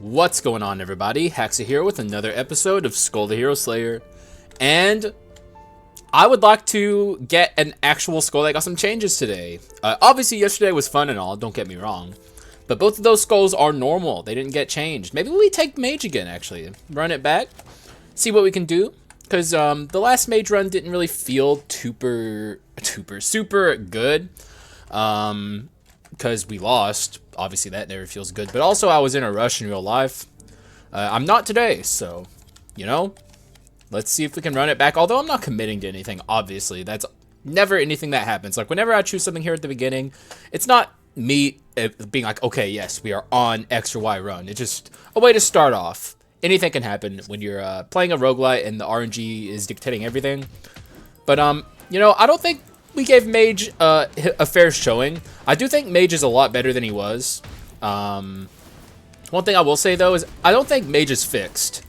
What's going on, everybody? Haxa here with another episode of Skul the Hero Slayer, and I would like to get an actual skull that got some changes today. Obviously, yesterday was fun and all, don't get me wrong, but both of those skulls are normal. They didn't get changed. Maybe we take Mage again, actually. Run it back, see what we can do, because the last Mage run didn't really feel super good, because we lost. Obviously, that never feels good. But also, I was in a rush in real life. I'm not today, so, you know, let's see if we can run it back. Although I'm not committing to anything, obviously. That's never anything that happens. Like, whenever I choose something here at the beginning, it's not me being like, okay, yes, we are on X or Y run. It's just a way to start off. Anything can happen when you're playing a roguelite and the RNG is dictating everything. But, you know, I don't think we gave Mage a fair showing. I do think Mage is a lot better than he was. One thing I will say, though, is I don't think Mage is fixed.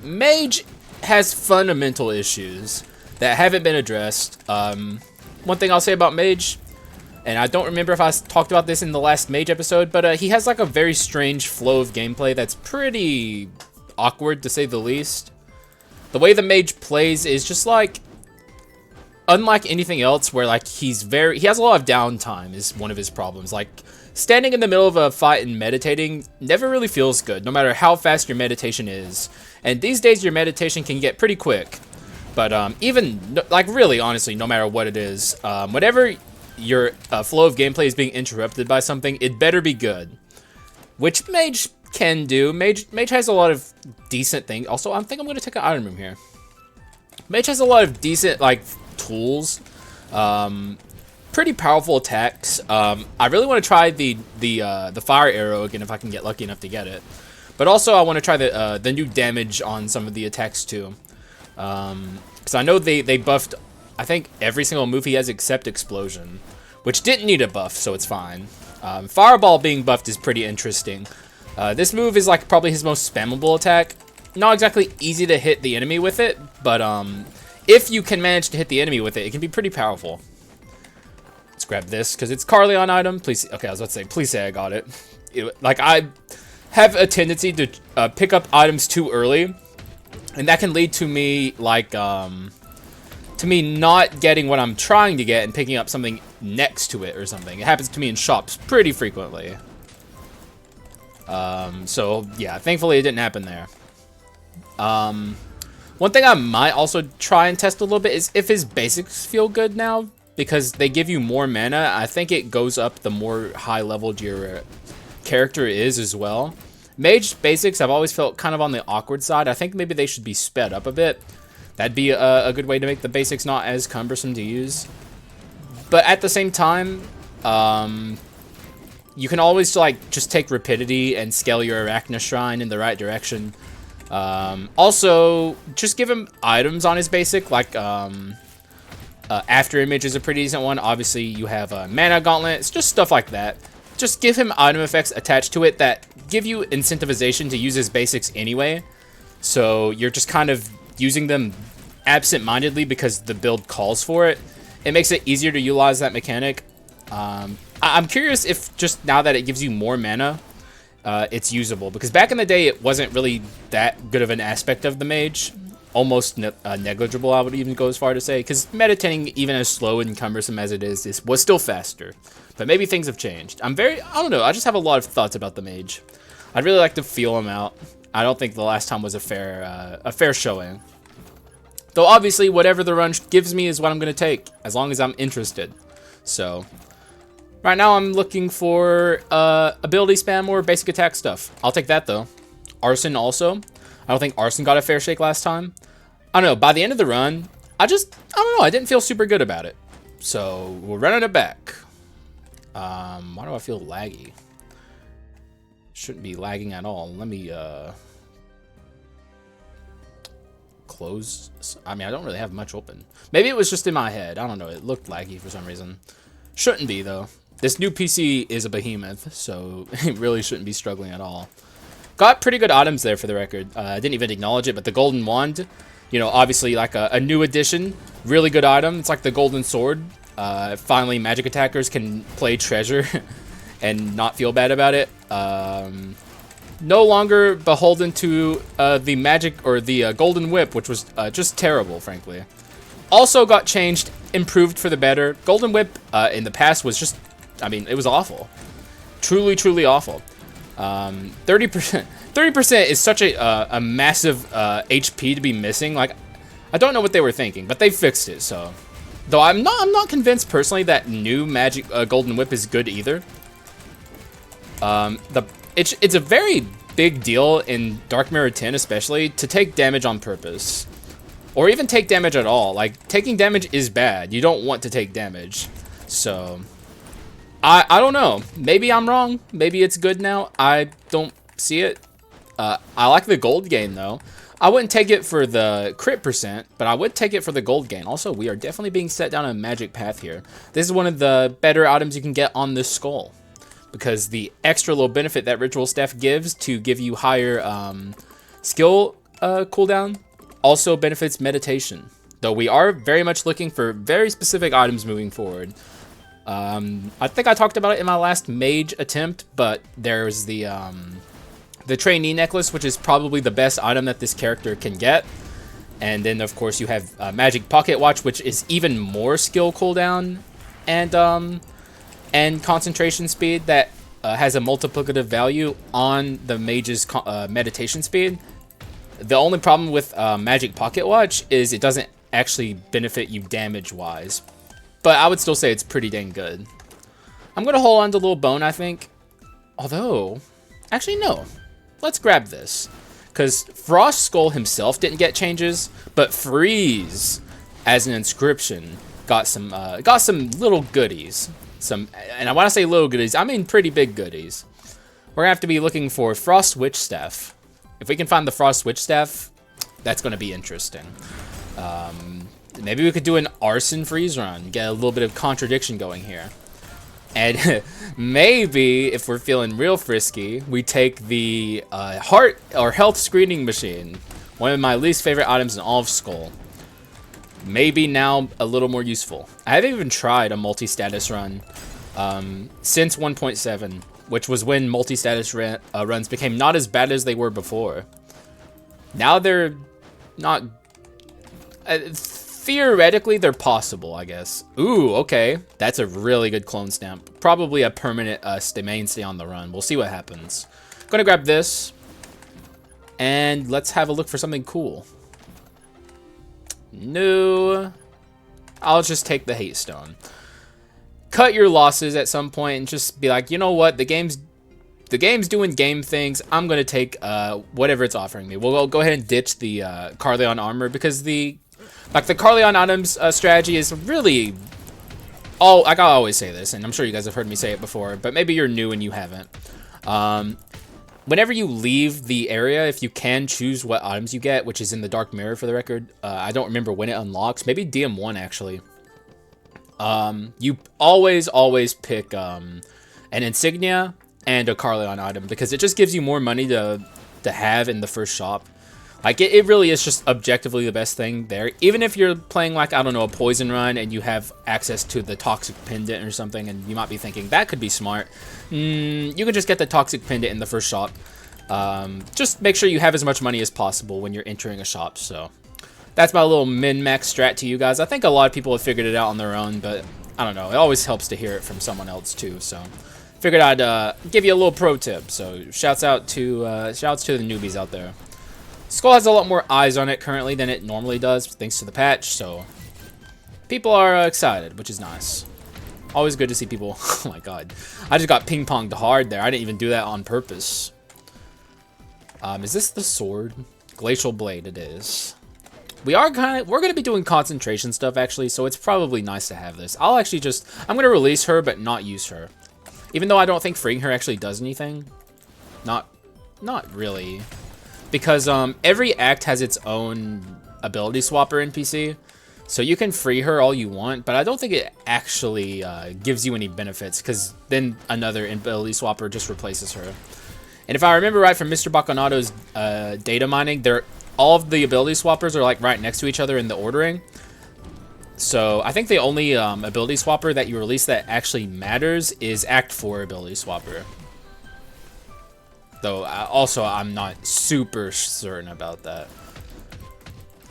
Mage has fundamental issues that haven't been addressed. One thing I'll say about Mage, and I don't remember if I talked about this in the last Mage episode, but he has like a very strange flow of gameplay that's pretty awkward, to say the least. The way the Mage plays is just like, unlike anything else, where like he has a lot of downtime is one of his problems. Like, standing in the middle of a fight and meditating never really feels good, no matter how fast your meditation is. And these days your meditation can get pretty quick. But even, like, really, honestly, no matter what it is, whenever your flow of gameplay is being interrupted by something, it better be good. Which Mage can do. Mage has a lot of decent things. Also, I think I'm going to take an item room here. Mage has a lot of decent, like, tools, pretty powerful attacks. I really want to try the fire arrow again if I can get lucky enough to get it. But also I want to try the new damage on some of the attacks too, because I know they buffed, I think, every single move he has except explosion, which didn't need a buff, so it's fine. Fireball being buffed is pretty interesting. This move is like probably his most spammable attack. Not exactly easy to hit the enemy with it, but if you can manage to hit the enemy with it, it can be pretty powerful. Let's grab this, because it's Carleon item. Please, okay, I was about to say, please say I got it. Like, I have a tendency to pick up items too early, and that can lead to me, like, to me not getting what I'm trying to get and picking up something next to it or something. It happens to me in shops pretty frequently. So, yeah, thankfully it didn't happen there. One thing I might also try and test a little bit is if his basics feel good now, because they give you more mana. I think it goes up the more high-leveled your character is as well. Mage basics I've always felt kind of on the awkward side. I think maybe they should be sped up a bit. That'd be a good way to make the basics not as cumbersome to use. But at the same time, you can always like just take rapidity and scale your Arachne Shrine in the right direction. Also, just give him items on his basic, like, After Image is a pretty decent one. Obviously, you have Mana Gauntlet. It's just stuff like that. Just give him item effects attached to it that give you incentivization to use his basics anyway. So you're just kind of using them absent-mindedly because the build calls for it. It makes it easier to utilize that mechanic. I'm curious if just now that it gives you more mana, it's usable, because back in the day it wasn't really that good of an aspect of the Mage. Almost negligible, I would even go as far to say, because meditating, even as slow and cumbersome as it is was still faster. But maybe things have changed. I don't know, I just have a lot of thoughts about the Mage. I'd really like to feel him out. I don't think the last time was a fair showing. Though obviously whatever the run gives me is what I'm going to take, as long as I'm interested. So right now I'm looking for ability spam or basic attack stuff. I'll take that though. Arson also. I don't think Arson got a fair shake last time. I don't know, by the end of the run, I don't know, I didn't feel super good about it. So we're running it back. Why do I feel laggy? Shouldn't be lagging at all. Let me close. I mean, I don't really have much open. Maybe it was just in my head. I don't know, it looked laggy for some reason. Shouldn't be though. This new PC is a behemoth, so it really shouldn't be struggling at all. Got pretty good items there for the record. I didn't even acknowledge it, but the Golden Wand, you know, obviously like a new addition. Really good item. It's like the Golden Sword. Finally, magic attackers can play treasure and not feel bad about it. No longer beholden to the magic or the golden whip, which was just terrible, frankly. Also got changed, improved for the better. Golden whip in the past was just, I mean, it was awful. Truly, truly awful. 30%. 30% is such a massive HP to be missing. Like, I don't know what they were thinking, but they fixed it. So, though I'm not convinced personally that new magic golden whip is good either. It's a very big deal in Dark Mirror 10, especially to take damage on purpose, or even take damage at all. Like, taking damage is bad. You don't want to take damage. So, I don't know. Maybe I'm wrong. Maybe it's good now. I don't see it. I like the gold gain though. I wouldn't take it for the crit percent, but I would take it for the gold gain. Also, we are definitely being set down a magic path here. This is one of the better items you can get on this skull, because the extra little benefit that ritual staff gives to give you higher skill cooldown also benefits meditation. Though we are very much looking for very specific items moving forward. I think I talked about it in my last mage attempt, but there's the trainee necklace, which is probably the best item that this character can get. And then, of course, you have magic pocket watch, which is even more skill cooldown and concentration speed that has a multiplicative value on the mage's meditation speed. The only problem with magic pocket watch is it doesn't actually benefit you damage-wise. But I would still say it's pretty dang good. I'm going to hold on to a little bone, I think. Although, actually, no. Let's grab this. Because Frost Skull himself didn't get changes, but Freeze, as an inscription, got some little goodies. And when I say little goodies, I mean pretty big goodies. We're going to have to be looking for Frost Witch Staff. If we can find the Frost Witch Staff, that's going to be interesting. Maybe we could do an Arson freeze run, get a little bit of contradiction going here. And maybe, if we're feeling real frisky, we take the heart or health screening machine. One of my least favorite items in all of Skul. Maybe now a little more useful. I haven't even tried a multi-status run since 1.7, which was when multi-status runs became not as bad as they were before. Now they're not... theoretically, they're possible, I guess. Ooh, okay. That's a really good clone stamp. Probably a permanent mainstay on the run. We'll see what happens. Gonna grab this. And let's have a look for something cool. No. I'll just take the hate stone. Cut your losses at some point and just be like, you know what? The game's doing game things. I'm gonna take whatever it's offering me. We'll go ahead and ditch the Carleon armor, because the Carleon items strategy is really... like I always say this, and I'm sure you guys have heard me say it before, but maybe you're new and you haven't. Whenever you leave the area, if you can choose what items you get, which is in the Dark Mirror for the record, I don't remember when it unlocks, maybe DM1 actually. You always pick an insignia and a Carleon item, because it just gives you more money to have in the first shop. Like, it really is just objectively the best thing there. Even if you're playing, like, I don't know, a poison run and you have access to the toxic pendant or something, and you might be thinking, that could be smart. You can just get the toxic pendant in the first shop. Just make sure you have as much money as possible when you're entering a shop, so... That's my little min-max strat to you guys. I think a lot of people have figured it out on their own, but I don't know. It always helps to hear it from someone else, too, so... Figured I'd give you a little pro tip, so shouts to the newbies out there. Skul has a lot more eyes on it currently than it normally does, thanks to the patch, so people are excited, which is nice. Always good to see people. Oh my god, I just got ping-ponged hard there. I didn't even do that on purpose. Is this the sword? Glacial Blade, it is. We're gonna be doing concentration stuff actually, so it's probably nice to have this. I'm gonna release her but not use her, even though I don't think freeing her actually does anything. Not really. Because every act has its own ability swapper NPC, so you can free her all you want, but I don't think it actually gives you any benefits, because then another ability swapper just replaces her. And if I remember right from Mr. Bacanato's data mining, all of the ability swappers are like right next to each other in the ordering. So I think the only ability swapper that you release that actually matters is Act 4 ability swapper. Though also I'm not super certain about that.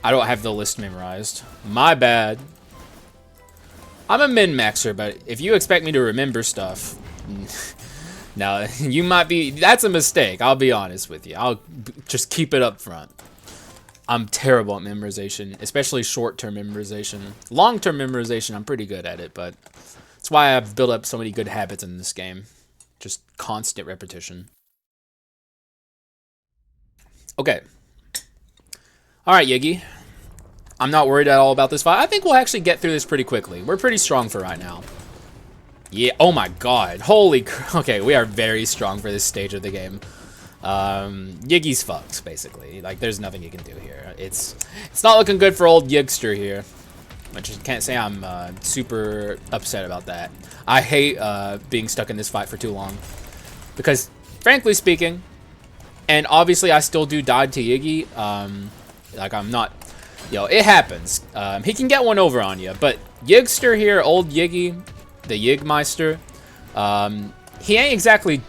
I don't have the list memorized. My bad. I'm a min-maxer, but if you expect me to remember stuff, now you might be. That's a mistake. I'll be honest with you. I'll just keep it up front. I'm terrible at memorization, especially short-term memorization. Long-term memorization, I'm pretty good at it, but that's why I've built up so many good habits in this game. Just constant repetition. Okay. Alright, Yiggy. I'm not worried at all about this fight. I think we'll actually get through this pretty quickly. We're pretty strong for right now. Yeah, oh my god. Holy okay, we are very strong for this stage of the game. Yiggy's fucked, basically. Like, there's nothing you can do here. It's not looking good for old Yigster here. I just can't say I'm super upset about that. I hate being stuck in this fight for too long. Because, frankly speaking, and obviously I still do die to Yiggy, like I'm not, it happens. He can get one over on you, but Yigster here, old Yiggy, the Yigmeister, he ain't exactly,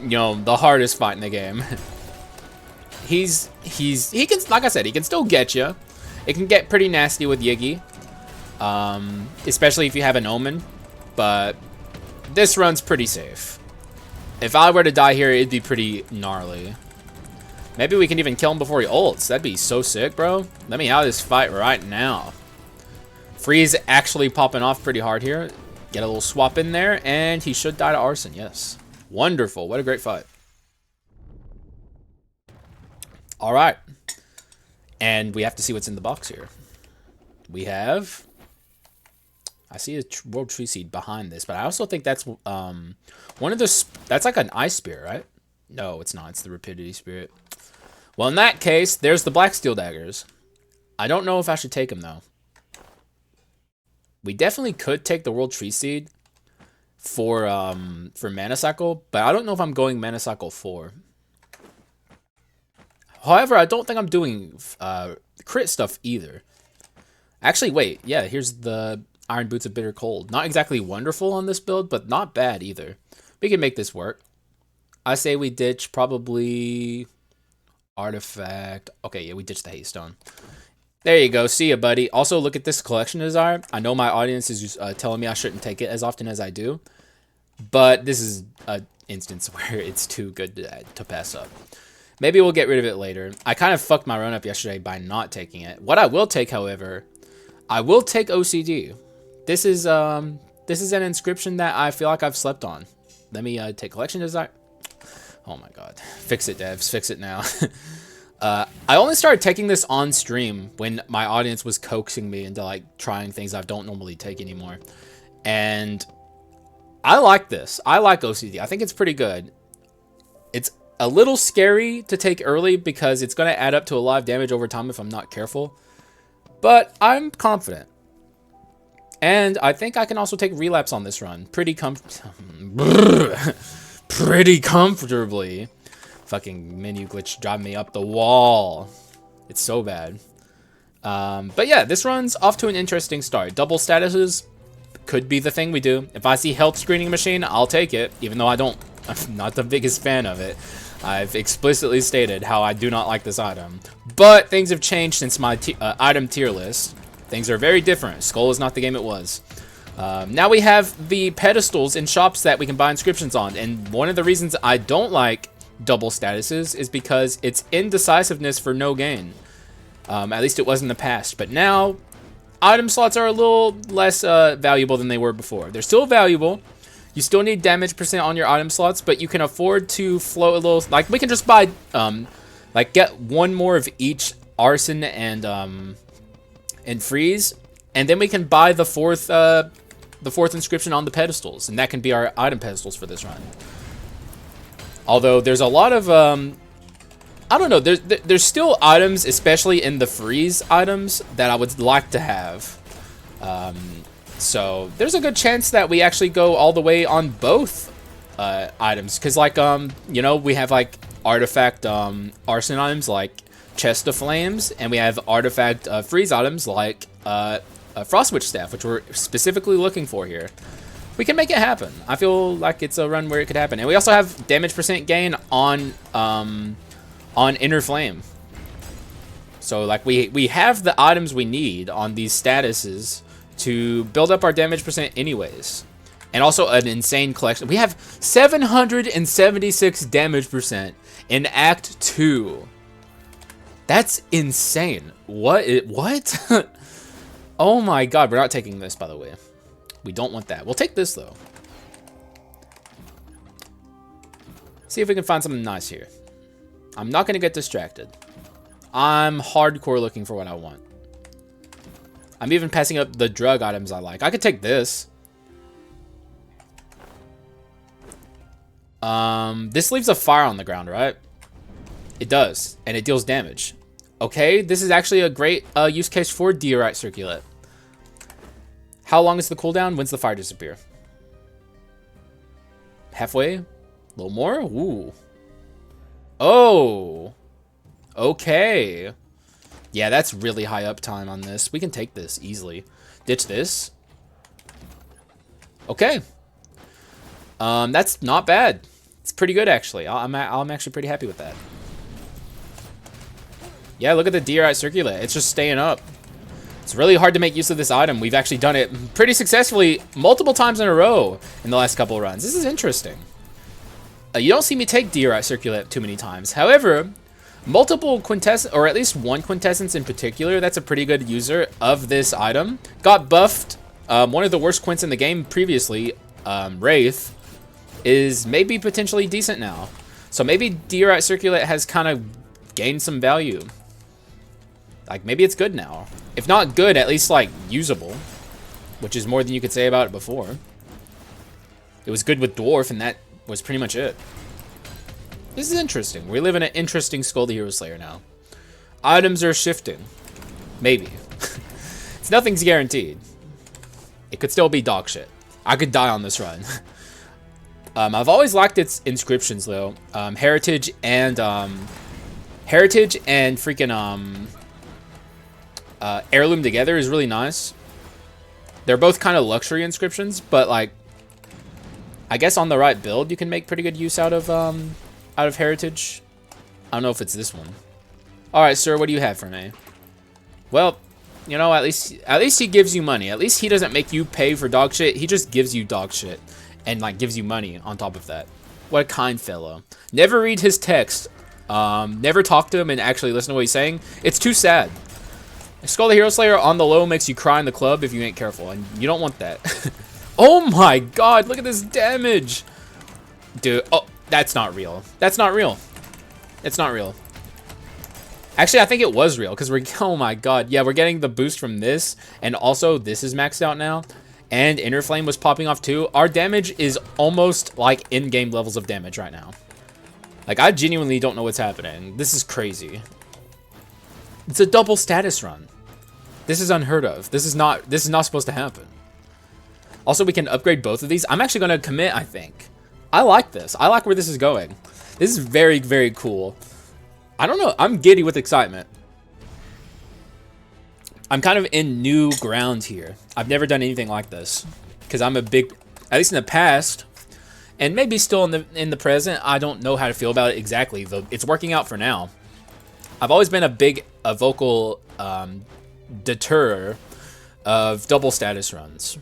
the hardest fight in the game. he can, like I said, he can still get you. It can get pretty nasty with Yiggy, especially if you have an Omen, but this run's pretty safe. If I were to die here, it'd be pretty gnarly. Maybe we can even kill him before he ults. That'd be so sick, bro. Let me have this fight right now. Freeze actually popping off pretty hard here. Get a little swap in there, and he should die to Arson, yes. Wonderful. What a great fight. All right. And we have to see what's in the box here. We have... I see a World Tree Seed behind this, but I also think that's one of the... That's like an Ice Spear, right? No, it's not. It's the Rapidity Spirit. Well, in that case, there's the Black Steel Daggers. I don't know if I should take them, though. We definitely could take the World Tree Seed for Mana Cycle, but I don't know if I'm going Mana Cycle 4. However, I don't think I'm doing crit stuff either. Actually, wait. Yeah, here's the Iron Boots of Bitter Cold. Not exactly wonderful on this build, but not bad either. We can make this work. I say we ditch probably Artifact. Okay, yeah, we ditched the Haystone. There you go. See ya, buddy. Also, look at this collection desire. I know my audience is just, telling me I shouldn't take it as often as I do, but this is an instance where it's too good to pass up. Maybe we'll get rid of it later. I kind of fucked my run up yesterday by not taking it. What I will take, however, I will take OCD. This is an inscription that I feel like I've slept on. Let me take collection desire. Oh my god. Fix it, devs. Fix it now. I only started taking this on stream when my audience was coaxing me into like trying things I don't normally take anymore. And I like this. I like OCD. I think it's pretty good. It's a little scary to take early because it's going to add up to a lot of damage over time if I'm not careful. But I'm confident. And I think I can also take relapse on this run. Pretty comfortably. Fucking menu glitch driving me up the wall. It's so bad. But yeah, this run's off to an interesting start. Double statuses could be the thing we do. If I see health screening machine, I'll take it. Even though I'm not the biggest fan of it. I've explicitly stated how I do not like this item. But things have changed since my item tier list. Things are very different. Skul is not the game it was. Now we have the pedestals in shops that we can buy inscriptions on. And one of the reasons I don't like double statuses is because it's indecisiveness for no gain. At least it was in the past. But now, item slots are a little less valuable than they were before. They're still valuable. You still need damage percent on your item slots, but you can afford to float a little. Like, we can just buy, like, get one more of each Arson and freeze, and then we can buy the fourth inscription on the pedestals, and that can be our item pedestals for this run. Although there's a lot of I don't know, there's still items, especially in the freeze items, that I would like to have. So there's a good chance that we actually go all the way on both items, because like we have like artifact Arson items like Chest of Flames, and we have artifact freeze items like Frostwitch Staff, which we're specifically looking for here. We can make it happen. I feel like it's a run where it could happen. And we also have damage percent gain on Inner Flame. So like we have the items we need on these statuses to build up our damage percent anyways. And also an insane collection. We have 776 damage percent in Act 2. That's insane. What? Oh my god, we're not taking this, by the way. We don't want that. We'll take this, though. See if we can find something nice here. I'm not going to get distracted. I'm hardcore looking for what I want. I'm even passing up the drug items I like. I could take this. This leaves a fire on the ground, right? It does, and it deals damage. Okay, this is actually a great use case for Diorite Circulate. How long is the cooldown? When's the fire disappear? Halfway? A little more? Ooh. Oh. Okay. Yeah, that's really high uptime on this. We can take this easily. Ditch this. Okay. That's not bad. It's pretty good, actually. I'm actually pretty happy with that. Yeah, look at the Diorite Circulate. It's just staying up. It's really hard to make use of this item. We've actually done it pretty successfully multiple times in a row in the last couple of runs. This is interesting. You don't see me take Diorite Circulate too many times. However, multiple quintessence, or at least one quintessence in particular, that's a pretty good user of this item. Got buffed. One of the worst quints in the game previously, Wraith, is maybe potentially decent now. So maybe Diorite Circulate has kind of gained some value. Like, maybe it's good now. If not good, at least, like, usable. Which is more than you could say about it before. It was good with Dwarf, and that was pretty much it. This is interesting. We live in an interesting Skul the Hero Slayer now. Items are shifting. Maybe. Nothing's guaranteed. It could still be dog shit. I could die on this run. I've always liked its inscriptions, though. Heritage and freaking heirloom together is really nice. They're both kind of luxury inscriptions, but like, I guess on the right build, you can make pretty good use out of heritage. I don't know if it's this one. All right, sir, what do you have for me? Well, you know, at least he gives you money. At least he doesn't make you pay for dog shit. He just gives you dog shit and like gives you money on top of that. What a kind fellow. Never read his text. Never talk to him and actually listen to what he's saying. It's too sad. Skul the Hero Slayer on the low makes you cry in the club if you ain't careful, and you don't want that. Oh my god, look at this damage. Dude, oh, that's not real. That's not real. It's not real. Actually, I think it was real, because oh my god. Yeah, we're getting the boost from this, and also this is maxed out now, and Inner Flame was popping off too. Our damage is almost like in-game levels of damage right now. Like, I genuinely don't know what's happening. This is crazy. It's a double status run. This is unheard of. This is not supposed to happen. Also, we can upgrade both of these. I'm actually going to commit, I think. I like this. I like where this is going. This is very, very cool. I don't know. I'm giddy with excitement. I'm kind of in new ground here. I've never done anything like this. Because I'm a big, at least in the past, and maybe still in the present, I don't know how to feel about it exactly. Though it's working out for now. I've always been a vocal deterrer of double status runs.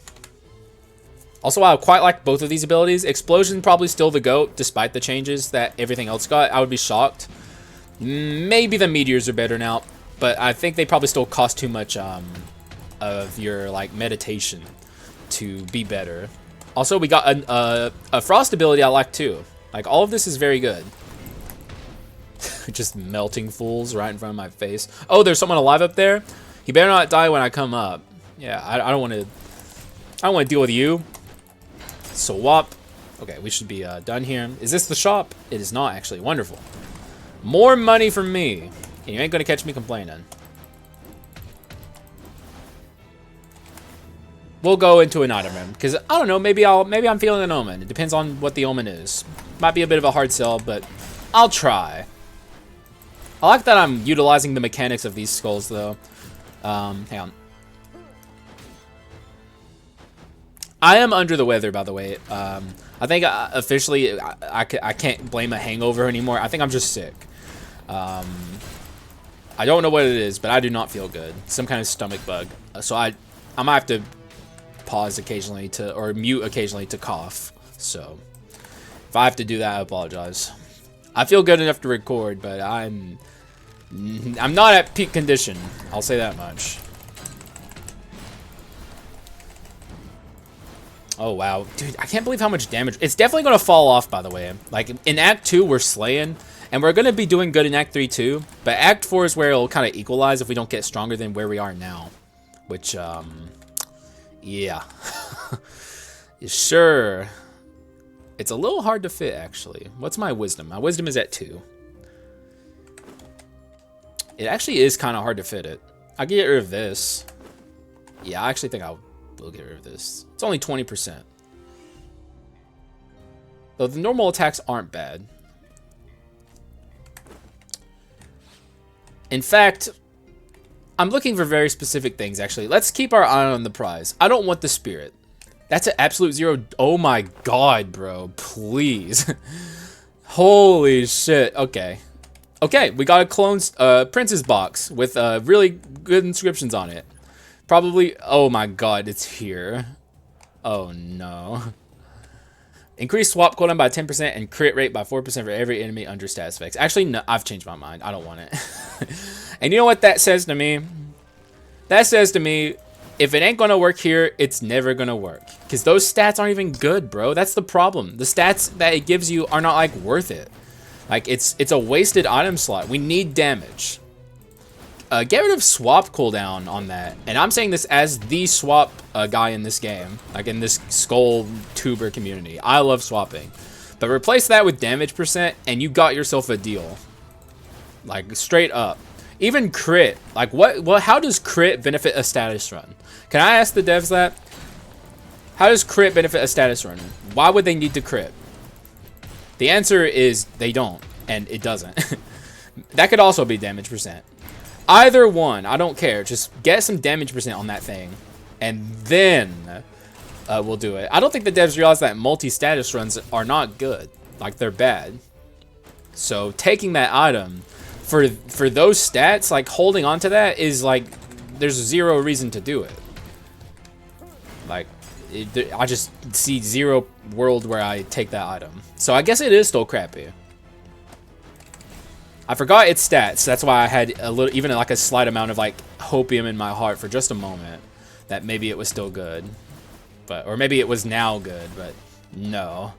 Also, I quite like both of these abilities. Explosion probably still the GOAT, despite the changes that everything else got. I would be shocked. Maybe the meteors are better now, but I think they probably still cost too much of your like meditation to be better. Also, we got a frost ability I like too. Like, all of this is very good. Just melting fools right in front of my face. Oh, there's someone alive up there. He better not die when I come up. Yeah, I don't want to deal with you. Swap. Okay, we should be done here. Is this the shop? It is not, actually. Wonderful. More money from me. And you ain't gonna catch me complaining. We'll go into an item room because I don't know. Maybe I'm feeling an omen. It depends on what the omen is. Might be a bit of a hard sell, but I'll try. I like that I'm utilizing the mechanics of these skulls, though. Hang on. I am under the weather, by the way. I think officially I can't blame a hangover anymore. I think I'm just sick. I don't know what it is, but I do not feel good. Some kind of stomach bug. So I might have to pause occasionally or mute occasionally to cough. So if I have to do that, I apologize. I feel good enough to record, but I'm not at peak condition. I'll say that much. Oh, wow. Dude, I can't believe how much damage. It's definitely going to fall off, by the way. Like, in Act 2, we're slaying. And we're going to be doing good in Act 3, too. But Act 4 is where it'll kind of equalize if we don't get stronger than where we are now. Which, yeah. Sure. It's a little hard to fit, actually. What's my wisdom? My wisdom is at 2. It actually is kind of hard to fit it. I can get rid of this. Yeah, I actually think I will get rid of this. It's only 20%. Though the normal attacks aren't bad. In fact, I'm looking for very specific things, actually. Let's keep our eye on the prize. I don't want the spirit. That's an absolute 0. Oh my god, bro. Please. Holy shit. Okay. Okay, we got a clone Prince's box with really good inscriptions on it. Probably. Oh my god, it's here. Oh no. Increase swap cooldown by 10% and crit rate by 4% for every enemy under status effects. Actually, no, I've changed my mind. I don't want it. And you know what that says to me? That says to me, if it ain't gonna work here, it's never gonna work. Because those stats aren't even good, bro. That's the problem. The stats that it gives you are not, like, worth it. Like, it's a wasted item slot. We need damage. Get rid of swap cooldown on that. And I'm saying this as the swap guy in this game. Like, in this Skul tuber community. I love swapping. But replace that with damage percent, and you got yourself a deal. Like, straight up. Even crit. Like, how does crit benefit a status run? Can I ask the devs that? How does crit benefit a status run? Why would they need to crit? The answer is they don't, and it doesn't. That could also be damage percent. Either one, I don't care. Just get some damage percent on that thing, and then we'll do it. I don't think the devs realize that multi-status runs are not good. Like, they're bad. So taking that item for those stats, like, holding on to that is like, there's 0 reason to do it. Like, I just see 0 world where I take that item. So I guess it is still crappy. I forgot its stats. That's why I had a little, even like a slight amount of like hopium in my heart for just a moment that maybe it was still good, or maybe it was now good, but no.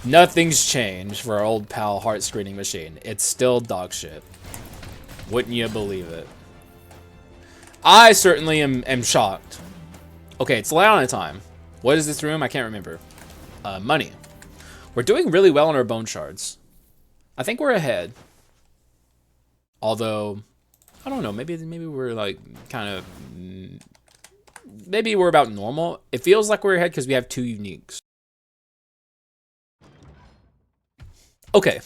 Nothing's changed for our old pal heart screening machine. It's still dog shit. Wouldn't you believe it? I certainly am shocked. Okay, it's Leona time. What is this room? I can't remember. Money. We're doing really well on our bone shards. I think we're ahead. Although, I don't know. Maybe we're like kind of. Maybe we're about normal. It feels like we're ahead because we have 2 uniques. Okay.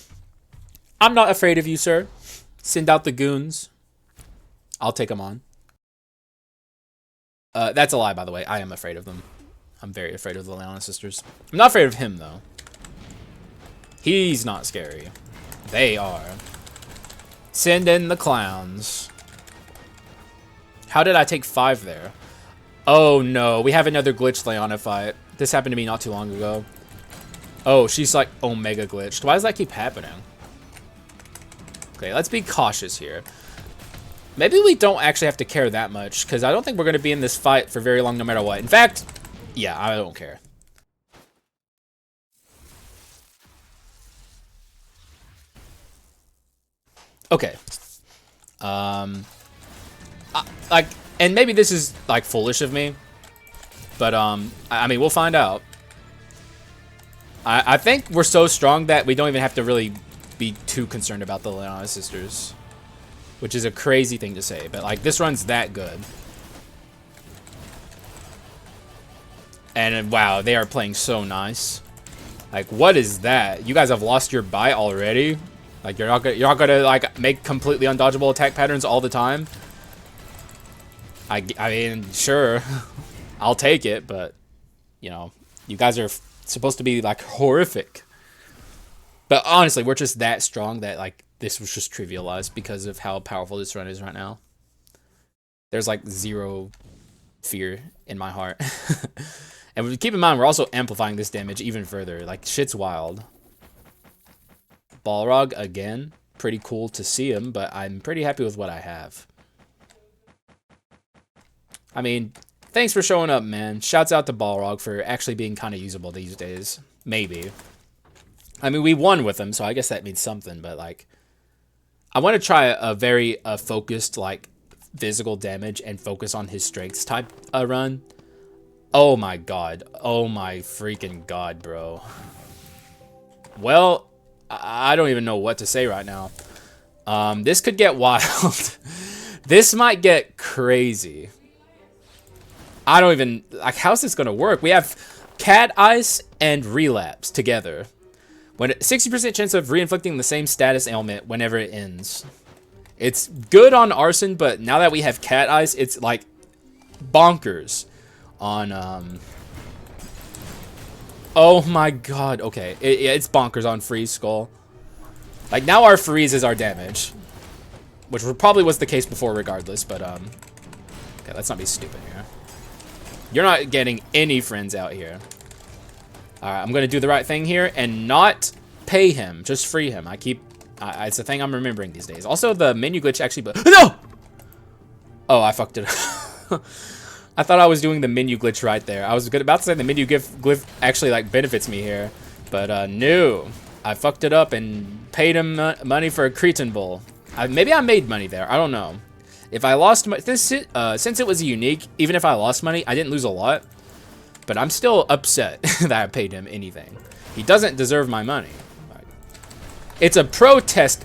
I'm not afraid of you, sir. Send out the goons. I'll take them on. That's a lie, by the way. I am afraid of them. I'm very afraid of the Leona sisters. I'm not afraid of him, though. He's not scary. They are. Send in the clowns. How did I take 5 there? Oh, no. We have another glitched Leona fight. This happened to me not too long ago. Oh, she's like Omega glitched. Why does that keep happening? Okay, let's be cautious here. Maybe we don't actually have to care that much, because I don't think we're going to be in this fight for very long no matter what. In fact, yeah, I don't care. Okay. Like, and maybe this is, like, foolish of me, but, I mean, we'll find out. I think we're so strong that we don't even have to really be too concerned about the Leona sisters. Which is a crazy thing to say, but like this run's that good. And wow, they are playing so nice. Like, what is that? You guys have lost your bite already? Like, you're not gonna like make completely undodgeable attack patterns all the time? I mean, sure. I'll take it, but you know, you guys are supposed to be like horrific. But honestly, we're just that strong that like this was just trivialized because of how powerful this run is right now. There's like zero fear in my heart. And keep in mind, we're also amplifying this damage even further. Like, shit's wild. Balrog, again. Pretty cool to see him, but I'm pretty happy with what I have. I mean, thanks for showing up, man. Shouts out to Balrog for actually being kind of usable these days. Maybe. I mean, we won with him, so I guess that means something, but, like, I want to try a very focused, like, physical damage and focus on his strengths type run. Oh my god. Oh my freaking god, bro. Well, I don't even know what to say right now. This could get wild. This might get crazy. I don't even... Like, how's this gonna work? We have Cat Ice and Relapse together. When 60% chance of re-inflicting the same status ailment whenever it ends. It's good on Arson, but now that we have Cat Ice, it's like bonkers on oh my god. Okay, it's bonkers on Freeze Skull. Like, now our freeze is our damage, which probably was the case before regardless, but okay, let's not be stupid here. You're not getting any friends out here. Alright, I'm gonna do the right thing here and not pay him, just free him. It's a thing I'm remembering these days. Also, the menu glitch actually... No! Oh, I fucked it up. I thought I was doing the menu glitch right there. I was about to say the menu glyph actually, like, benefits me here. But, no. I fucked it up and paid him money for a Cretan Bowl. Maybe I made money there. I don't know. If I lost money... since it was unique, even if I lost money, I didn't lose a lot. But I'm still upset that I paid him anything. He doesn't deserve my money. It's a protest,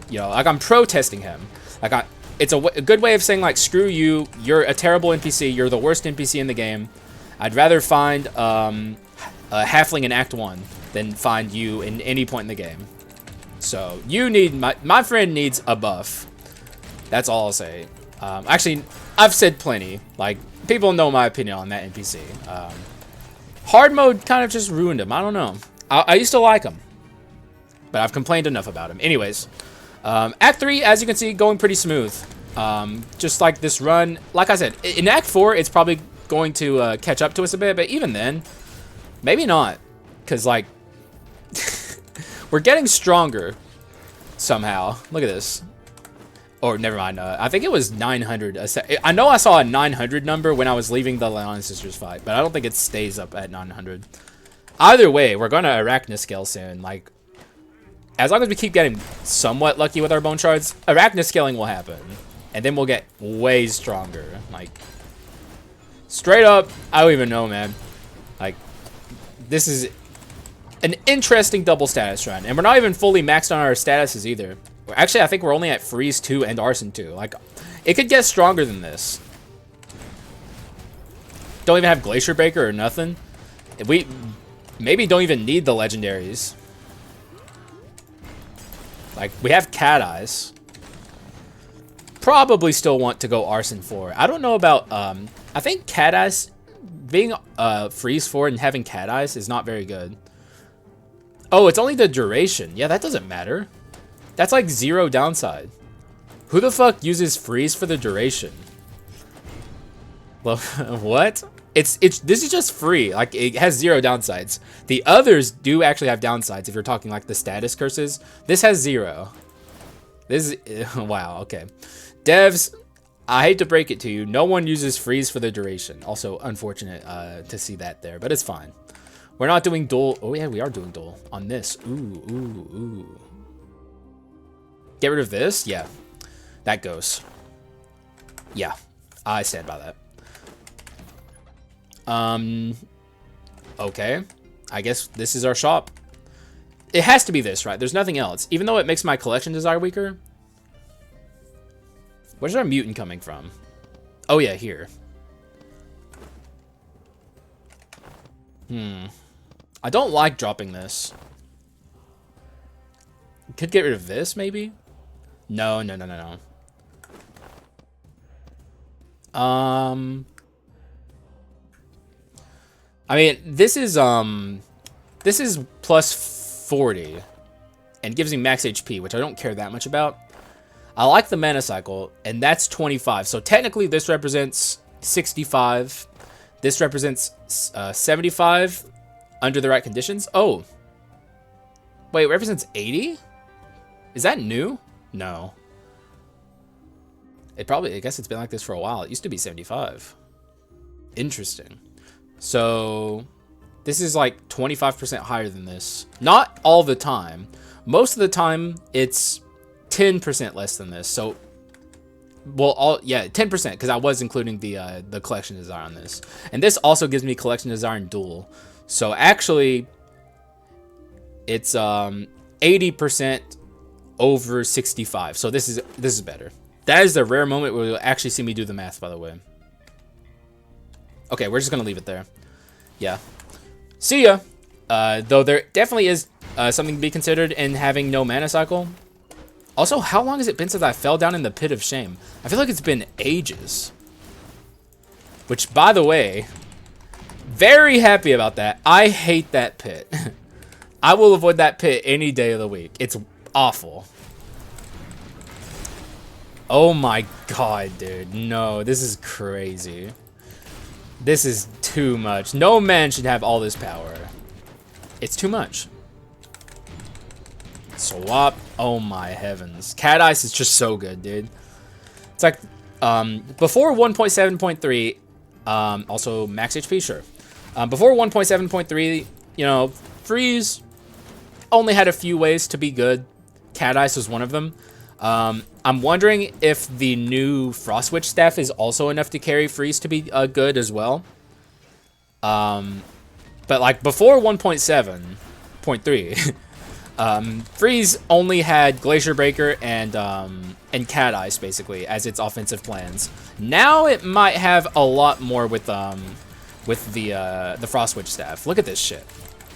you know, like, I'm protesting him. Like, it's a good way of saying, like, screw you, you're a terrible NPC, you're the worst NPC in the game. I'd rather find a halfling in Act 1 than find you in any point in the game. So, you need, my friend needs a buff. That's all I'll say. Actually, I've said plenty. Like, people know my opinion on that NPC. Hard mode kind of just ruined him. I don't know. I used to like him, but I've complained enough about him. Anyways, Act 3, as you can see, going pretty smooth. Just like this run. Like I said, in Act 4, it's probably going to catch up to us a bit, but even then, maybe not. Because, like, we're getting stronger somehow. Look at this. Or, never mind. I think it was 900. I know I saw a 900 number when I was leaving the Lion Sisters fight, but I don't think it stays up at 900. Either way, we're going to Arachne scale soon. Like, as long as we keep getting somewhat lucky with our bone shards, Arachne scaling will happen. And then we'll get way stronger. Like, straight up, I don't even know, man. Like, this is an interesting double status run. And we're not even fully maxed on our statuses either. Actually, I think we're only at Freeze 2 and Arson 2. Like, it could get stronger than this. Don't even have Glacier Breaker or nothing. We maybe don't even need the legendaries. Like, we have Cat Eyes. Probably still want to go Arson 4. I don't know about, I think Cat Eyes, being Freeze 4 and having Cat Eyes is not very good. Oh, it's only the duration. Yeah, that doesn't matter. That's like 0 downside. Who the fuck uses Freeze for the duration? Well, what? This is just free. Like, it has 0 downsides. The others do actually have downsides if you're talking like the status curses. This has 0. This is wow, okay. Devs, I hate to break it to you, no one uses Freeze for the duration. Also unfortunate to see that there, but it's fine. We're not doing duel. Oh yeah, we are doing duel on this. Ooh. Get rid of this? Yeah. That goes. Yeah. I stand by that. Okay. I guess this is our shop. It has to be this, right? There's nothing else. Even though it makes my collection desire weaker. Where's our mutant coming from? Oh yeah, here. I don't like dropping this. Could get rid of this, maybe? No. I mean, this is plus 40 and gives me max HP, which I don't care that much about. I like the mana cycle, and that's 25. So technically this represents 65. This represents 75 under the right conditions. Oh. Wait, it represents 80? Is that new? No. I guess it's been like this for a while. It used to be 75. Interesting. So this is like 25% higher than this. Not all the time. Most of the time it's 10% less than this. So, well, 10% because I was including the collection desire on this. And this also gives me collection desire in duel. So actually it's 80% over 65. So this is better. That is the rare moment where you'll actually see me do the math, by the way. Okay, we're just gonna leave it there. Yeah. See ya. Though there definitely is something to be considered in having no mana cycle. Also, how long has it been since I fell down in the pit of shame? I feel like it's been ages. Which, by the way, very happy about that. I hate that pit. I will avoid that pit any day of the week. It's awful. Oh my god, dude. No, this is crazy. This is too much. No man should have all this power. It's too much. Swap. Oh my heavens. Cat Ice is just so good, dude. It's like, before 1.7.3, also max HP, sure. Before 1.7.3, you know, Freeze only had a few ways to be good. Cat Ice was one of them. I'm wondering if the new Frost Witch staff is also enough to carry Freeze to be good as well. But like before 1.7.3, Freeze only had Glacier Breaker and Cat Ice basically as its offensive plans. Now it might have a lot more with the Frost Witch staff. Look at this shit.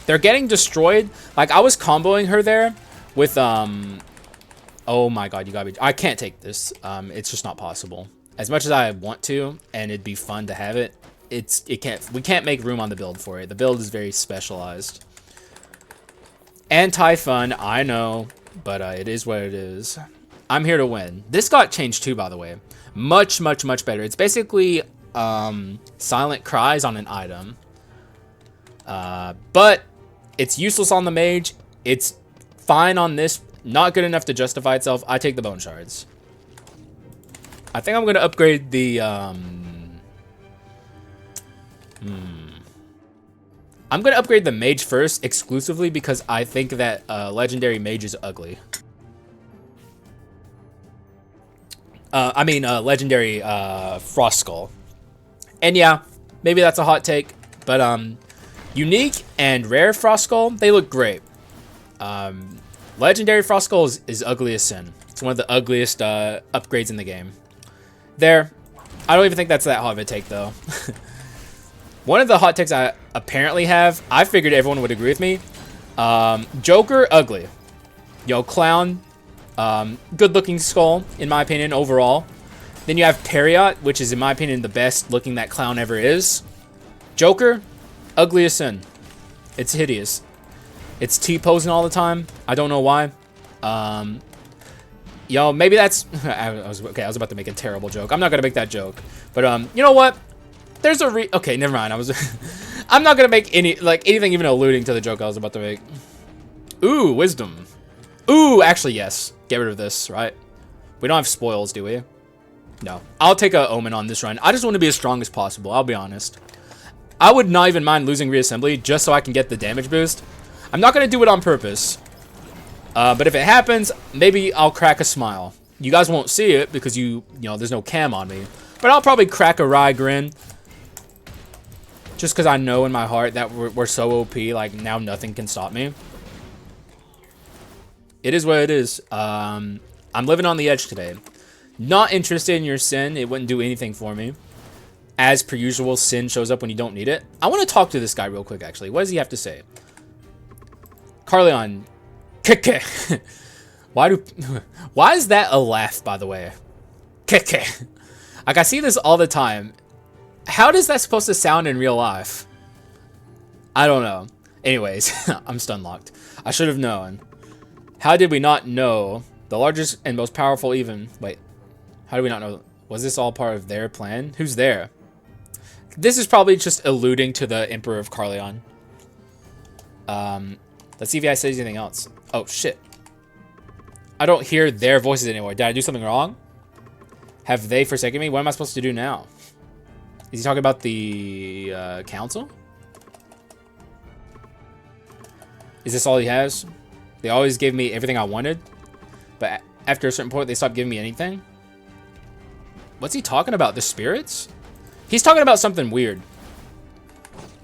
They're getting destroyed. Like I was comboing her there with oh my god, you gotta be... I can't take this. It's just not possible. As much as I want to, and it'd be fun to have it, we can't make room on the build for it. The build is very specialized. Anti-fun, I know, but it is what it is. I'm here to win. This got changed too, by the way. Much, much, much better. It's basically silent cries on an item. But it's useless on the mage. It's fine on this. Not good enough to justify itself. I take the bone shards. I think I'm going to upgrade the... I'm going to upgrade the mage first, exclusively because I think that legendary mage is ugly. Legendary Frost Skull. And yeah, maybe that's a hot take, but unique and rare Frost Skull, they look great. Legendary Frost Skull is ugly as sin. It's one of the ugliest upgrades in the game. There. I don't even think that's that hot of a take, though. One of the hot takes I apparently have, I figured everyone would agree with me. Joker, ugly. Yo, Clown, good-looking skull, in my opinion, overall. Then you have Periot, which is, in my opinion, the best looking that Clown ever is. Joker, ugly as sin. It's hideous. It's T-posing all the time. I don't know why. Yo, maybe that's... I was about to make a terrible joke. I'm not going to make that joke. But, you know what? There's a okay, never mind. I'm not going to make anything even alluding to the joke I was about to make. Ooh, wisdom. Ooh, actually, yes. Get rid of this, right? We don't have spoils, do we? No. I'll take a Omen on this run. I just want to be as strong as possible, I'll be honest. I would not even mind losing reassembly just so I can get the damage boost. I'm not going to do it on purpose. But if it happens, maybe I'll crack a smile. You guys won't see it because you know, there's no cam on me. But I'll probably crack a wry grin. Just because I know in my heart that we're so OP, like, now nothing can stop me. It is what it is. I'm living on the edge today. Not interested in your Sin. It wouldn't do anything for me. As per usual, Sin shows up when you don't need it. I want to talk to this guy real quick, actually. What does he have to say? Carleon. Keke. Why is that a laugh, by the way? Keke. Like, I see this all the time. How does that supposed to sound in real life? I don't know. Anyways, I'm stun locked. I should have known. How did we not know? The largest and most powerful even. Wait. How do we not know? Was this all part of their plan? Who's there? This is probably just alluding to the Emperor of Carleon. Let's see if he says anything else. Oh, shit. I don't hear their voices anymore. Did I do something wrong? Have they forsaken me? What am I supposed to do now? Is he talking about the council? Is this all he has? They always gave me everything I wanted, but after a certain point, they stopped giving me anything. What's he talking about? The spirits? He's talking about something weird.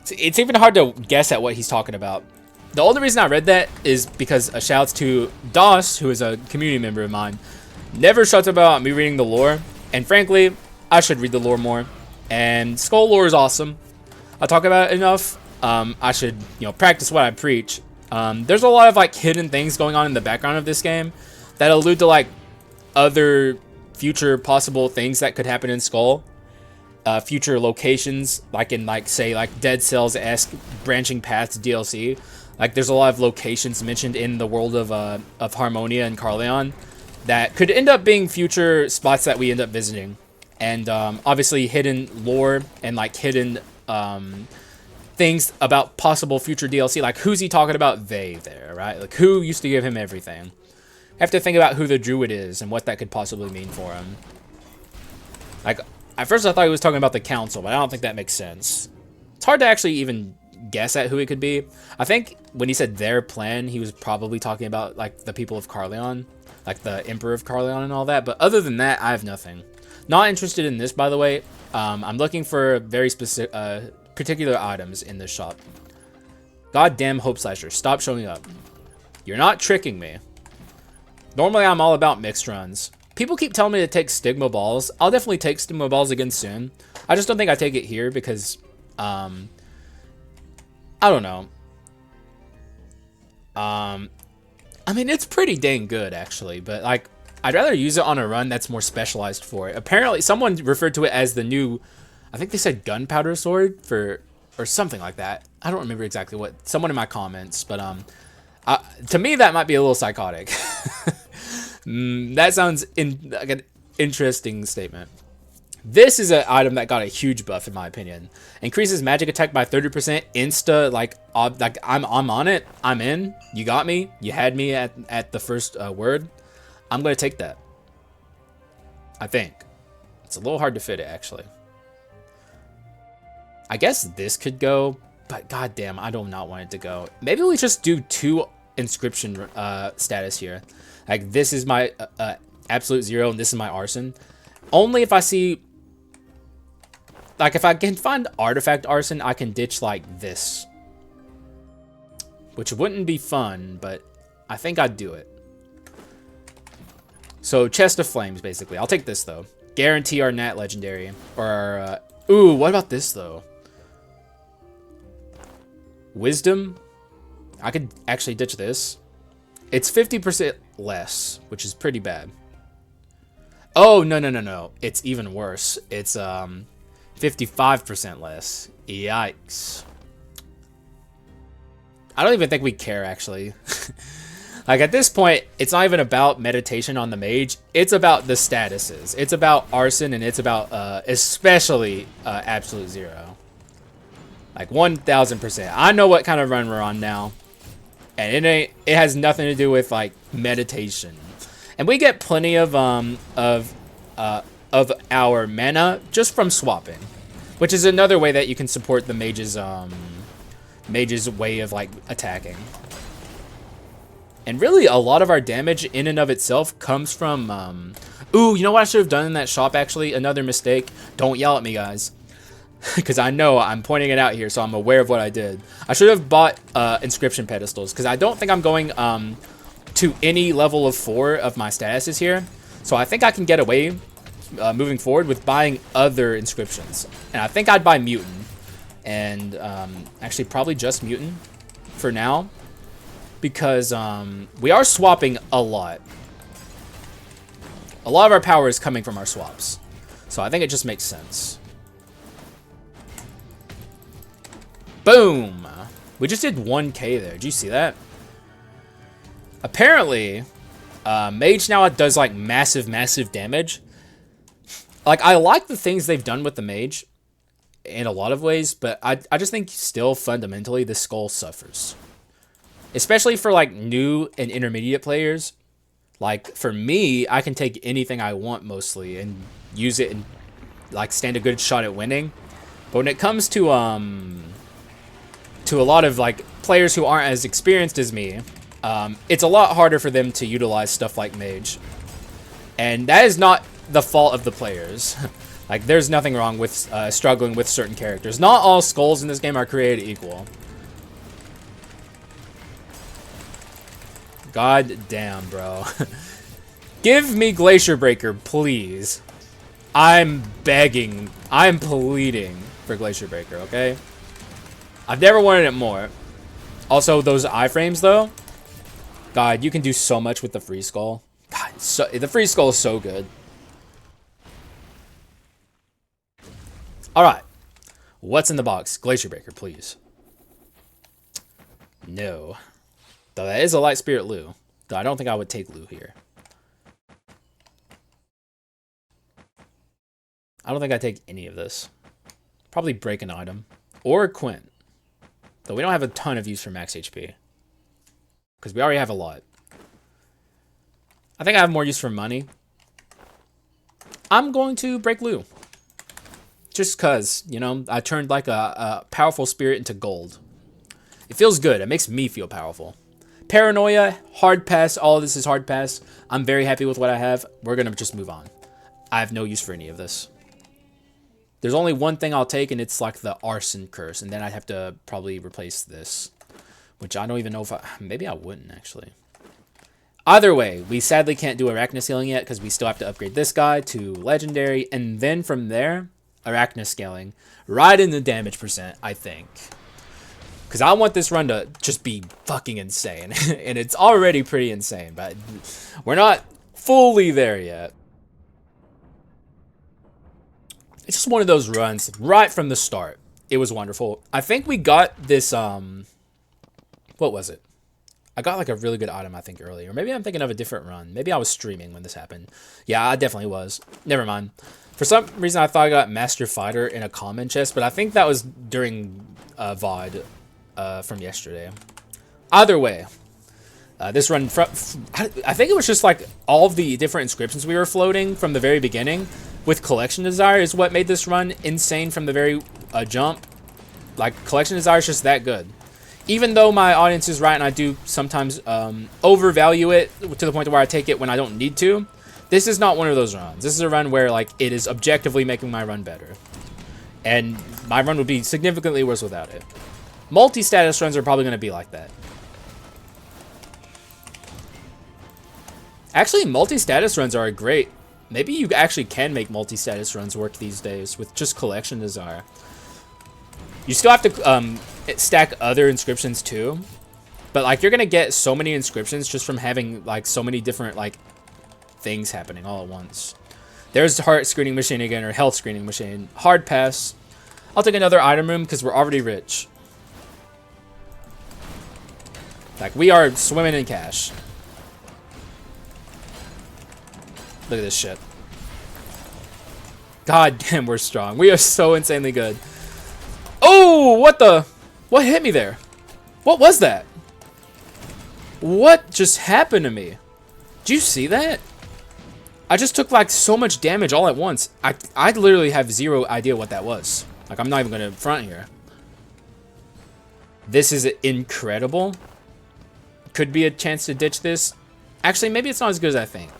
It's even hard to guess at what he's talking about. The only reason I read that is because a shout out to Doss, who is a community member of mine, never shuts up about me reading the lore. And frankly, I should read the lore more. And Skul lore is awesome. I talk about it enough. I should, practice what I preach. There's a lot of like hidden things going on in the background of this game that allude to like other future possible things that could happen in Skul. Future locations, like in say Dead Cells-esque branching paths DLC. Like there's a lot of locations mentioned in the world of Harmonia and Carleon that could end up being future spots that we end up visiting. And obviously hidden lore and like hidden things about possible future DLC. Like who's he talking about there, right? Like who used to give him everything? I have to think about who the druid is and what that could possibly mean for him. Like at first I thought he was talking about the council, but I don't think that makes sense. It's hard to actually even guess at who it could be. I think when he said their plan, he was probably talking about like the people of Carleon, like the Emperor of Carleon and all that. But other than that, I have nothing. Not interested in this, by the way. I'm looking for very specific, particular items in this shop. Goddamn Hope Slasher, stop showing up. You're not tricking me. Normally, I'm all about mixed runs. People keep telling me to take Stigma Balls. I'll definitely take Stigma Balls again soon. I just don't think I take it here because, I don't know. I mean, it's pretty dang good, actually. But, like, I'd rather use it on a run that's more specialized for it. Apparently, someone referred to it as the new, I think they said gunpowder sword or something like that. I don't remember exactly what, someone in my comments. But, to me, that might be a little psychotic. That sounds like an interesting statement. This is an item that got a huge buff, in my opinion. Increases magic attack by 30%. Insta, like I'm on it. I'm in. You got me. You had me at the first word. I'm gonna take that. I think it's a little hard to fit it, actually. I guess this could go, but goddamn, I do not want it to go. Maybe we just do 2 inscription status here. Like this is my absolute 0 and this is my Arson. Only if I see, like if I can find artifact Arson, I can ditch like this. Which wouldn't be fun, but I think I'd do it. So Chest of Flames, basically. I'll take this though. Guarantee our Nat Legendary. Or our, ooh, what about this though? Wisdom? I could actually ditch this. It's 50% less, which is pretty bad. Oh, no. It's even worse. It's 55% less. Yikes. I don't even think we care, actually. Like, at this point, it's not even about meditation on the mage. It's about the statuses. It's about Arson, and it's about, especially, Absolute Zero. Like, 1000%. I know what kind of run we're on now. And it has nothing to do with like meditation, and we get plenty of our mana just from swapping, which is another way that you can support the mage's way of like attacking. And really, a lot of our damage in and of itself comes from ooh, you know what I should have done in that shop? Actually, another mistake. Don't yell at me, guys. Because I know I'm pointing it out here, so I'm aware of what I did. I should have bought inscription pedestals, because I don't think I'm going to any level of 4 of my statuses here. So I think I can get away moving forward with buying other inscriptions. And I think I'd buy Mutant. And actually probably just Mutant for now. Because we are swapping a lot. A lot of our power is coming from our swaps. So I think it just makes sense. Boom! We just did 1k there. Did you see that? Apparently, Mage now does like massive damage. Like, I like the things they've done with the Mage in a lot of ways, but I just think still fundamentally the Skull suffers. Especially for like new and intermediate players. Like, for me, I can take anything I want mostly and use it and like stand a good shot at winning. But when it comes to a lot of like players who aren't as experienced as me, it's a lot harder for them to utilize stuff like Mage. And that is not the fault of the players. Like, there's nothing wrong with struggling with certain characters. Not all skulls in this game are created equal. God damn, bro. Give me Glacier Breaker, please. I'm begging. I'm pleading for Glacier Breaker, okay? I've never wanted it more. Also, those iframes, though. God, you can do so much with the Free Skull. God, the Free Skull is so good. Alright. What's in the box? Glacier Breaker, please. No. Though that is a Light Spirit Lou. Though I don't think I would take Lou here. I don't think I'd take any of this. Probably break an item. Or a Quint. Though we don't have a ton of use for max HP. Because we already have a lot. I think I have more use for money. I'm going to break Lou. Just because, you know, I turned like a powerful spirit into gold. It feels good. It makes me feel powerful. Paranoia, hard pass. All of this is hard pass. I'm very happy with what I have. We're going to just move on. I have no use for any of this. There's only one thing I'll take, and it's like the Arson curse. And then I'd have to probably replace this. Which I don't even know if maybe I wouldn't, actually. Either way, we sadly can't do Arachne scaling yet, because we still have to upgrade this guy to Legendary. And then from there, Arachne scaling. Right in the damage percent, I think. Because I want this run to just be fucking insane. And it's already pretty insane, but we're not fully there yet. It's just one of those runs right from the start. It was wonderful. I think we got this, what was it? I got like a really good item, I think, earlier. Maybe I'm thinking of a different run. Maybe I was streaming when this happened. Yeah, I definitely was. Never mind. For some reason, I thought I got Master Fighter in a common chest, but I think that was during VOD from yesterday. Either way, this run, I think it was just like all of the different inscriptions we were floating from the very beginning with Collection Desire is what made this run insane from the very jump. Like, Collection Desire is just that good. Even though my audience is right and I do sometimes overvalue it to the point where I take it when I don't need to, this is not one of those runs. This is a run where like it is objectively making my run better. And my run would be significantly worse without it. Multi-status runs are probably going to be like that. Actually, multi-status runs are great. Maybe you actually can make multi-status runs work these days with just Collection Desire. You still have to stack other inscriptions too, but like you're gonna get so many inscriptions just from having like so many different like things happening all at once. There's heart screening machine again, or health screening machine. Hard pass. I'll take another item room because we're already rich. Like, we are swimming in cash. Look at this shit. God damn, we're strong. We are so insanely good. Oh, what the? What hit me there? What was that? What just happened to me? Did you see that? I just took like so much damage all at once. I literally have zero idea what that was. Like, I'm not even gonna front here. This is incredible. Could be a chance to ditch this. Actually, maybe it's not as good as I think.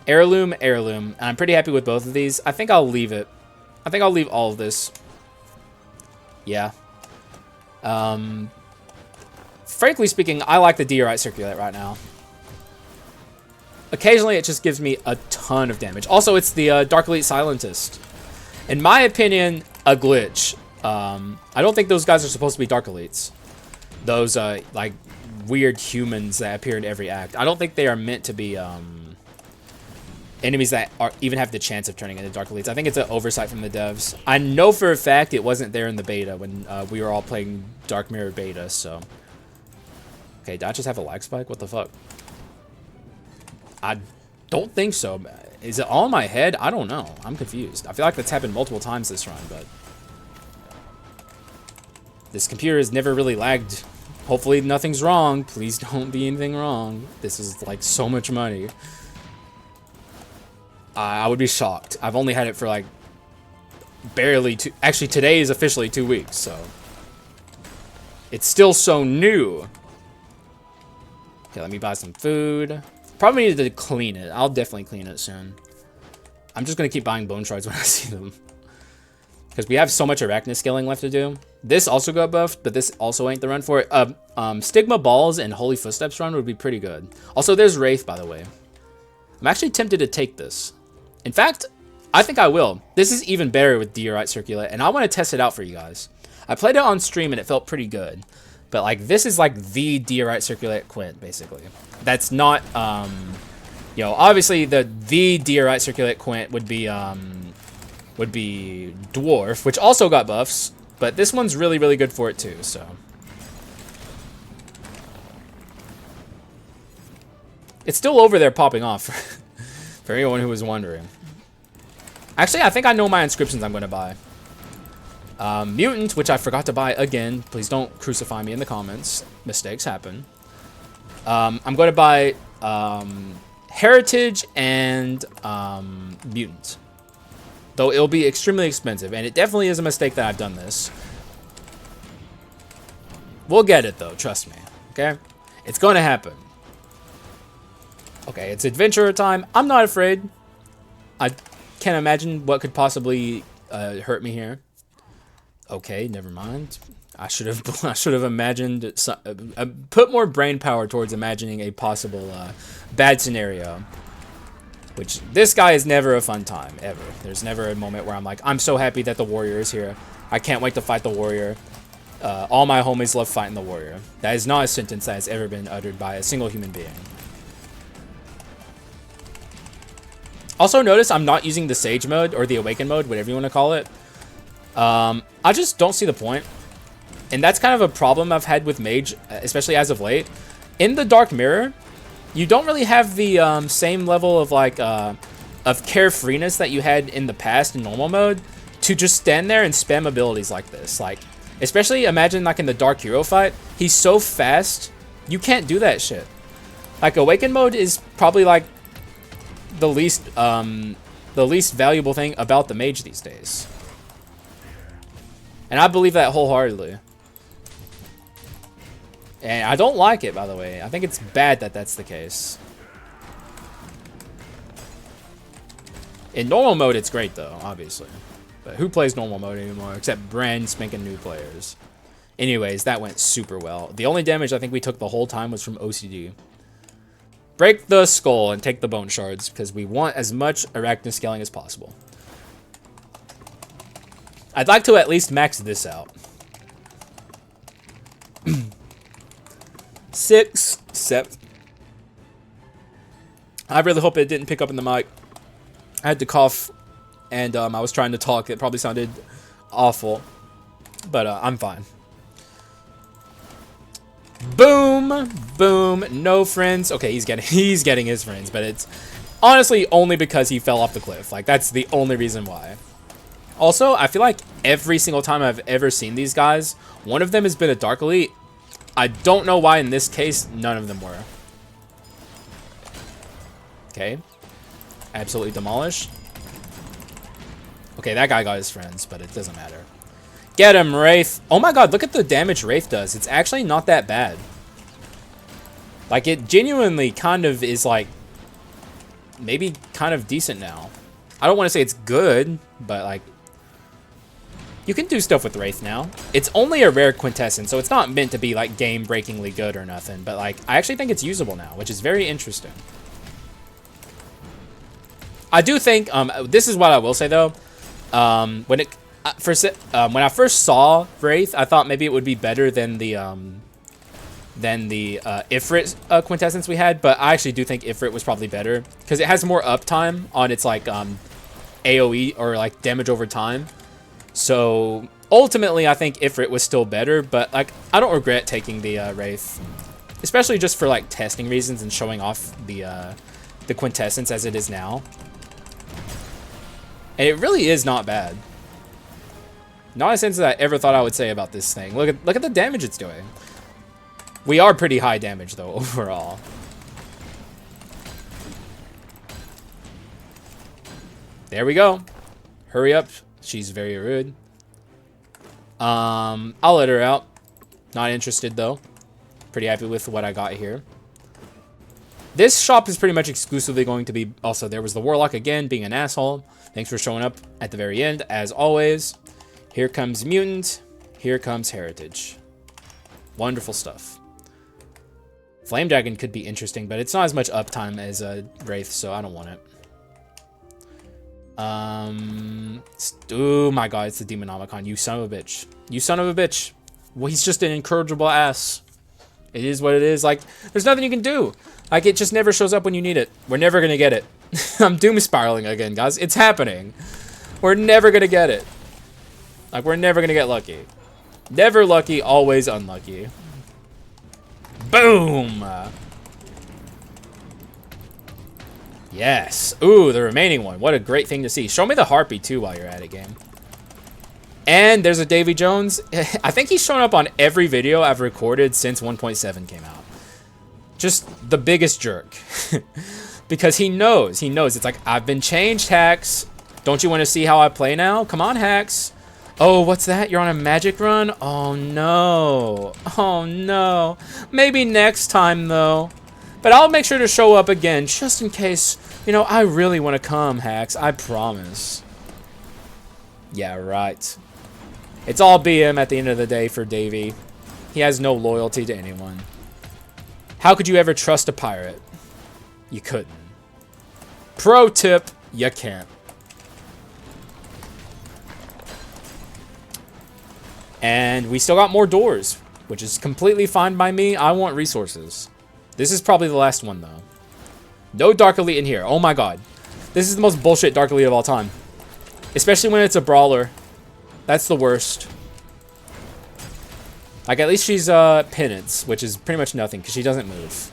Heirloom, heirloom. I'm pretty happy with both of these. I think I'll leave it. I think I'll leave all of this. Yeah. Frankly speaking, I like the Diorite Circulate right now. Occasionally, it just gives me a ton of damage. Also, it's the Dark Elite Silentist. In my opinion, a glitch. I don't think those guys are supposed to be Dark Elites. Those, like, weird humans that appear in every act. I don't think they are meant to be, enemies that even have the chance of turning into Dark Elites. I think it's an oversight from the devs. I know for a fact it wasn't there in the beta when we were all playing Dark Mirror beta, so. Okay, did I just have a lag spike? What the fuck? I don't think so. Is it all in my head? I don't know. I'm confused. I feel like that's happened multiple times this run, but this computer has never really lagged. Hopefully nothing's wrong. Please don't be anything wrong. This is like so much money. I would be shocked. I've only had it for like barely two. Actually, today is officially 2 weeks, so it's still so new. Okay, let me buy some food. Probably need to clean it. I'll definitely clean it soon. I'm just gonna keep buying bone shards when I see them, because we have so much Arachne scaling left to do. This also got buffed, but this also ain't the run for it. Stigma Balls and Holy Footsteps run would be pretty good. Also, there's Wraith, by the way. I'm actually tempted to take this. In fact, I think I will. This is even better with Diorite Circulate, and I want to test it out for you guys. I played it on stream, and it felt pretty good. But, like, this is, like, the Diorite Circulate Quint, basically. That's not, you know, obviously the Diorite Circulate Quint would be Dwarf, which also got buffs. But this one's really, really good for it, too, so. It's still over there popping off, for anyone who was wondering. Actually, I think I know my inscriptions I'm going to buy. Mutant, which I forgot to buy again. Please don't crucify me in the comments. Mistakes happen. I'm going to buy Heritage and Mutant. Though it'll be extremely expensive, and it definitely is a mistake that I've done this. We'll get it, though. Trust me. Okay? It's going to happen. Okay, it's adventurer time. I'm not afraid. I can't imagine what could possibly hurt me here. Okay, never mind. I should have imagined put more brain power towards imagining a possible bad scenario. Which this guy is never a fun time ever. There's never a moment where I'm like, I'm so happy that the warrior is here. I can't wait to fight the warrior. All my homies love fighting the warrior. That is not a sentence that has ever been uttered by a single human being. Also notice I'm not using the Sage mode or the Awaken mode, whatever you want to call it. I just don't see the point. And that's kind of a problem I've had with Mage, especially as of late. In the Dark Mirror, you don't really have the same level of like of carefreeness that you had in the past in normal mode to just stand there and spam abilities like this. Like, especially imagine like in the Dark Hero fight, he's so fast, you can't do that shit. Like Awaken mode is probably like the least valuable thing about the Mage these days. And I believe that wholeheartedly. And I don't like it, by the way. I think it's bad that that's the case. In normal mode, it's great, though, obviously. But who plays normal mode anymore, except brand spanking new players? Anyways, that went super well. The only damage I think we took the whole time was from OCD. Break the skull and take the bone shards, because we want as much Arachne scaling as possible. I'd like to at least max this out. 6, 7. I really hope it didn't pick up in the mic. I had to cough, and I was trying to talk. It probably sounded awful, but I'm fine. Boom, boom, no friends. Okay, he's getting his friends, but it's honestly only because he fell off the cliff. Like, that's the only reason why. Also, I feel like every single time I've ever seen these guys, one of them has been a Dark Elite. I don't know why in this case, none of them were. Okay. Absolutely demolished. Okay, that guy got his friends, but it doesn't matter. Get him, Wraith. Oh my god, look at the damage Wraith does. It's actually not that bad. Like, it genuinely kind of is, like, maybe kind of decent now. I don't want to say it's good, but, like, you can do stuff with Wraith now. It's only a rare quintessence, so it's not meant to be, like, game-breakingly good or nothing. But, like, I actually think it's usable now, which is very interesting. I do think, this is what I will say, though. When I first saw Wraith, I thought maybe it would be better than the than the Ifrit quintessence we had, but I actually do think Ifrit was probably better because it has more uptime on its like AoE or like damage over time. So ultimately, I think Ifrit was still better, but like I don't regret taking the Wraith, especially just for like testing reasons and showing off the quintessence as it is now. And it really is not bad. Not a sense that I ever thought I would say about this thing. Look at the damage it's doing. We are pretty high damage though overall. There we go. Hurry up. She's very rude. I'll let her out. Not interested though. Pretty happy with what I got here. This shop is pretty much exclusively going to be... Also, there was the Warlock again, being an asshole. Thanks for showing up at the very end, as always. Here comes Mutant. Here comes Heritage. Wonderful stuff. Flame Dragon could be interesting, but it's not as much uptime as Wraith, so I don't want it. Oh my god, it's the Demonomicon. You son of a bitch. You son of a bitch. Well, he's just an incorrigible ass. It is what it is. Like, there's nothing you can do. Like, it just never shows up when you need it. We're never gonna get it. I'm doom spiraling again, guys. It's happening. We're never gonna get it. Like, we're never gonna get lucky. Never lucky, always unlucky. Boom! Yes. Ooh, the remaining one. What a great thing to see. Show me the Harpy, too, while you're at it, game. And there's a Davy Jones. I think he's shown up on every video I've recorded since 1.7 came out. Just the biggest jerk. Because he knows. He knows. It's like, I've been changed, Hax. Don't you want to see how I play now? Come on, Hax. Oh, what's that? You're on a magic run? Oh, no. Oh, no. Maybe next time, though. But I'll make sure to show up again, just in case, you know, I really want to come, Hax. I promise. Yeah, right. It's all BM at the end of the day for Davey. He has no loyalty to anyone. How could you ever trust a pirate? You couldn't. Pro tip, you can't. And we still got more doors, which is completely fine by me. I want resources. This is probably the last one, though. No Dark Elite in here. Oh my god. This is the most bullshit Dark Elite of all time. Especially when it's a brawler. That's the worst. Like, at least she's penance, which is pretty much nothing, because she doesn't move.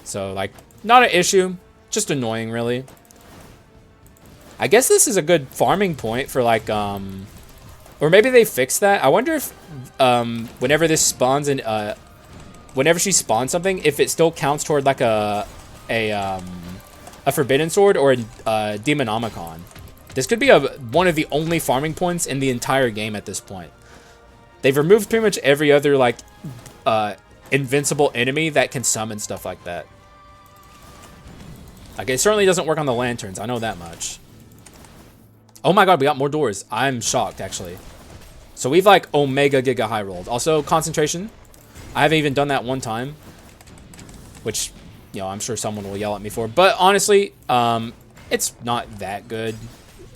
So, like, not an issue. Just annoying, really. I guess this is a good farming point for, like, or maybe they fixed that. I wonder if, whenever this spawns in, whenever she spawns something, if it still counts toward, like, a Forbidden Sword or a Demonomicon. This could be one of the only farming points in the entire game at this point. They've removed pretty much every other, like, invincible enemy that can summon stuff like that. Like, it certainly doesn't work on the lanterns. I know that much. Oh my god, we got more doors. I'm shocked, actually. So we've, like, Omega Giga High rolled. Also, concentration. I haven't even done that one time. Which, you know, I'm sure someone will yell at me for. But, honestly, it's not that good.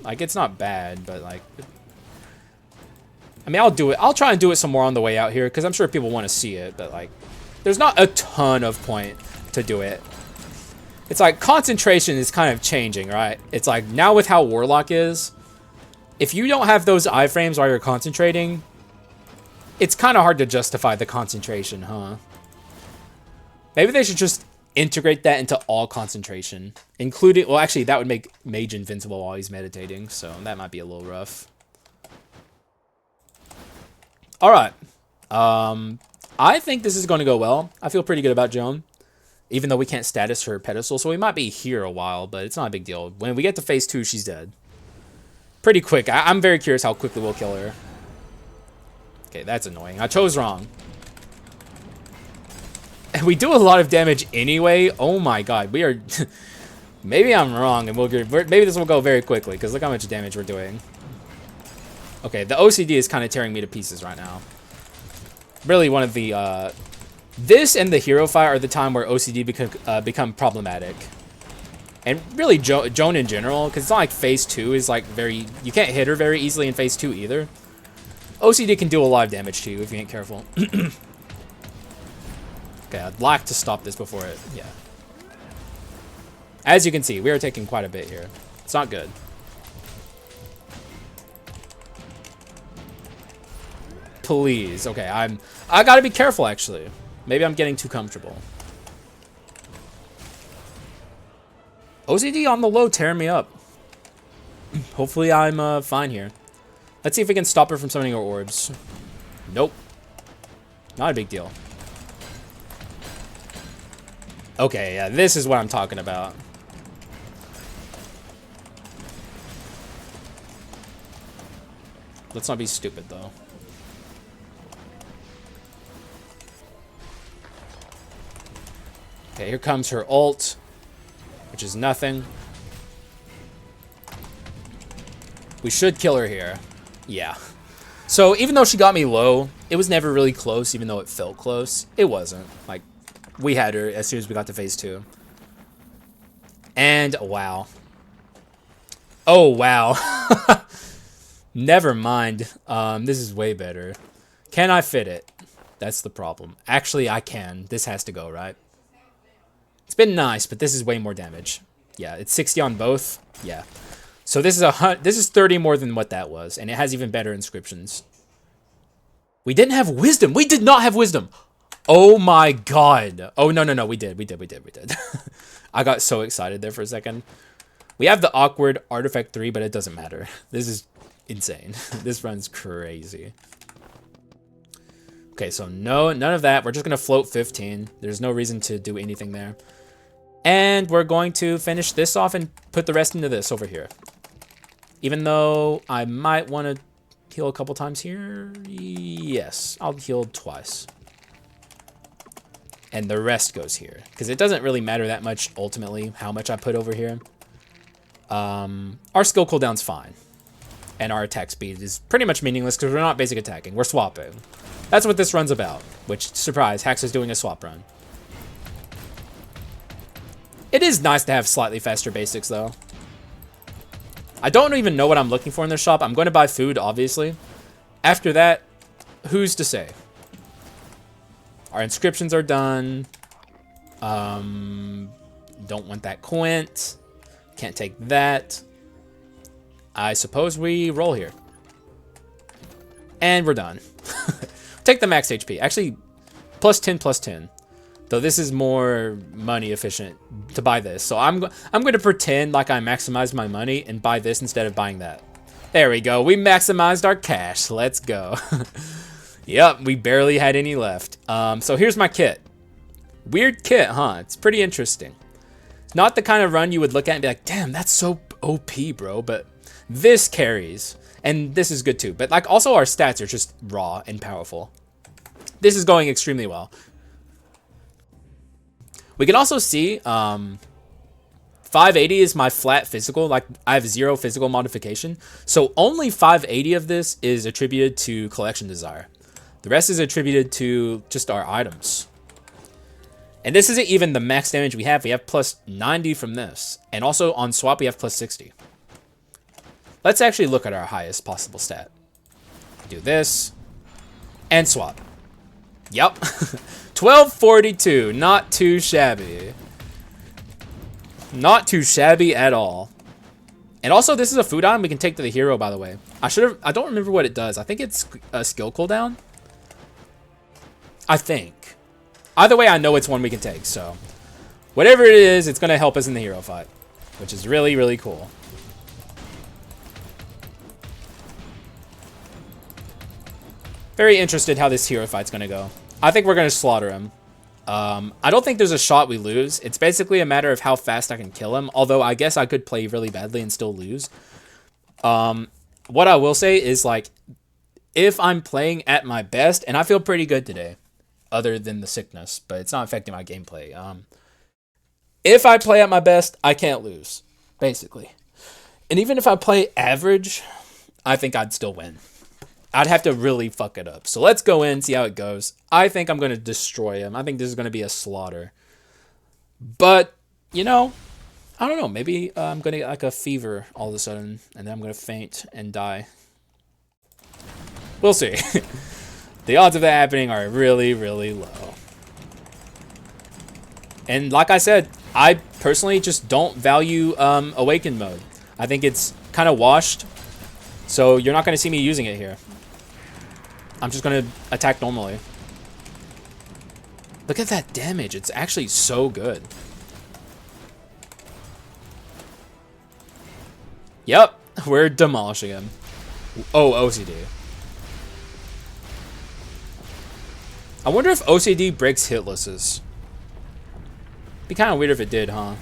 Like, it's not bad, but, like... I mean, I'll do it. I'll try and do it some more on the way out here, because I'm sure people want to see it, but, like... There's not a ton of point to do it. It's like, concentration is kind of changing, right? It's like, now with how Warlock is, if you don't have those iframes while you're concentrating, it's kind of hard to justify the concentration, huh? Maybe they should just integrate that into all concentration, including... Well, actually, that would make Mage invincible while he's meditating, so that might be a little rough. Alright. I think this is going to go well. I feel pretty good about Joan. Even though we can't status her pedestal, so we might be here a while, but it's not a big deal. When we get to phase 2, she's dead. Pretty quick. I'm very curious how quickly we'll kill her. Okay, that's annoying. I chose wrong. And we do a lot of damage anyway. Oh my god, we are... Maybe I'm wrong, and maybe this will go very quickly, because look how much damage we're doing. Okay, the OCD is kind of tearing me to pieces right now. Really one of the... This and the hero fight are the time where OCD become problematic. And really Joan in general, because it's not like phase 2 is like very... You can't hit her very easily in phase 2 either. OCD can do a lot of damage to you if you ain't careful. Okay, I'd like to stop this before it... Yeah. As you can see, we are taking quite a bit here. It's not good. Please. Okay, I gotta be careful, actually. Maybe I'm getting too comfortable. OCD on the low tearing me up. Hopefully I'm fine here. Let's see if we can stop her from summoning her orbs. Nope. Not a big deal. Okay, yeah, this is what I'm talking about. Let's not be stupid, though. Okay, here comes her ult, which is nothing. We should kill her here. Yeah. So, even though she got me low, it was never really close, even though it felt close. It wasn't. Like, we had her as soon as we got to phase 2. And, wow. Oh, wow. Never mind. This is way better. Can I fit it? That's the problem. Actually, I can. This has to go, right? It's been nice, but this is way more damage. Yeah, it's 60 on both. Yeah. So this is 30 more than what that was, and it has even better inscriptions. We didn't have wisdom. We did not have wisdom. Oh my god. Oh no, we did. I got so excited there for a second. We have the awkward artifact 3, but it doesn't matter. This is insane. This run's crazy. Okay, so no, none of that. We're just gonna float 15. There's no reason to do anything there. And we're going to finish this off and put the rest into this over here. Even though I might want to heal a couple times here. Yes, I'll heal twice. And the rest goes here. Because it doesn't really matter that much, ultimately, how much I put over here. Our skill cooldown's fine. And our attack speed is pretty much meaningless because we're not basic attacking. We're swapping. That's what this run's about. Which, surprise, Haxa's doing a swap run. It is nice to have slightly faster basics, though. I don't even know what I'm looking for in the shop. I'm going to buy food, obviously. After that, who's to say? Our inscriptions are done. Don't want that quint. Can't take that. I suppose we roll here. And we're done. Take the max HP. Actually, plus 10. Though this is more money efficient to buy this. So I'm going to pretend like I maximized my money and buy this instead of buying that. There we go. We maximized our cash. Let's go. Yep, we barely had any left. So here's my kit. Weird kit, huh? It's pretty interesting. It's not the kind of run you would look at and be like, damn, that's so OP, bro. But this carries. And this is good too. But like also our stats are just raw and powerful. This is going extremely well. We can also see 580 is my flat physical. Like I have 0 physical modification. So only 580 of this is attributed to collection desire. The rest is attributed to just our items. And this isn't even the max damage we have. We have plus 90 from this. And also on swap, we have plus 60. Let's actually look at our highest possible stat. Do this. And swap. Yep. 1242. Not too shabby. Not too shabby at all. And also, this is a food item we can take to the hero, by the way. I don't remember what it does. I think it's a skill cooldown. I think. Either way, I know it's one we can take, so. Whatever it is, it's going to help us in the hero fight. Which is really, really cool. Very interested how this hero fight's going to go. I think we're going to slaughter him. I don't think there's a shot we lose. It's basically a matter of how fast I can kill him. Although, I guess I could play really badly and still lose. What I will say is, like, if I'm playing at my best, and I feel pretty good today, other than the sickness, but it's not affecting my gameplay. If I play at my best, I can't lose, basically. And even if I play average, I think I'd still win. I'd have to really fuck it up. So let's go in, see how it goes. I think I'm going to destroy him. I think this is going to be a slaughter. But, you know, I don't know. Maybe I'm going to get like a fever all of a sudden, and then I'm going to faint and die. We'll see. The odds of that happening are really, really low. And like I said, I personally just don't value Awakened mode. I think it's kind of washed, so you're not going to see me using it here. I'm just going to attack normally. Look at that damage. It's actually so good. Yep, we're demolishing him. Oh, OCD. I wonder if OCD breaks hitlesses. Be kind of weird if it did, huh?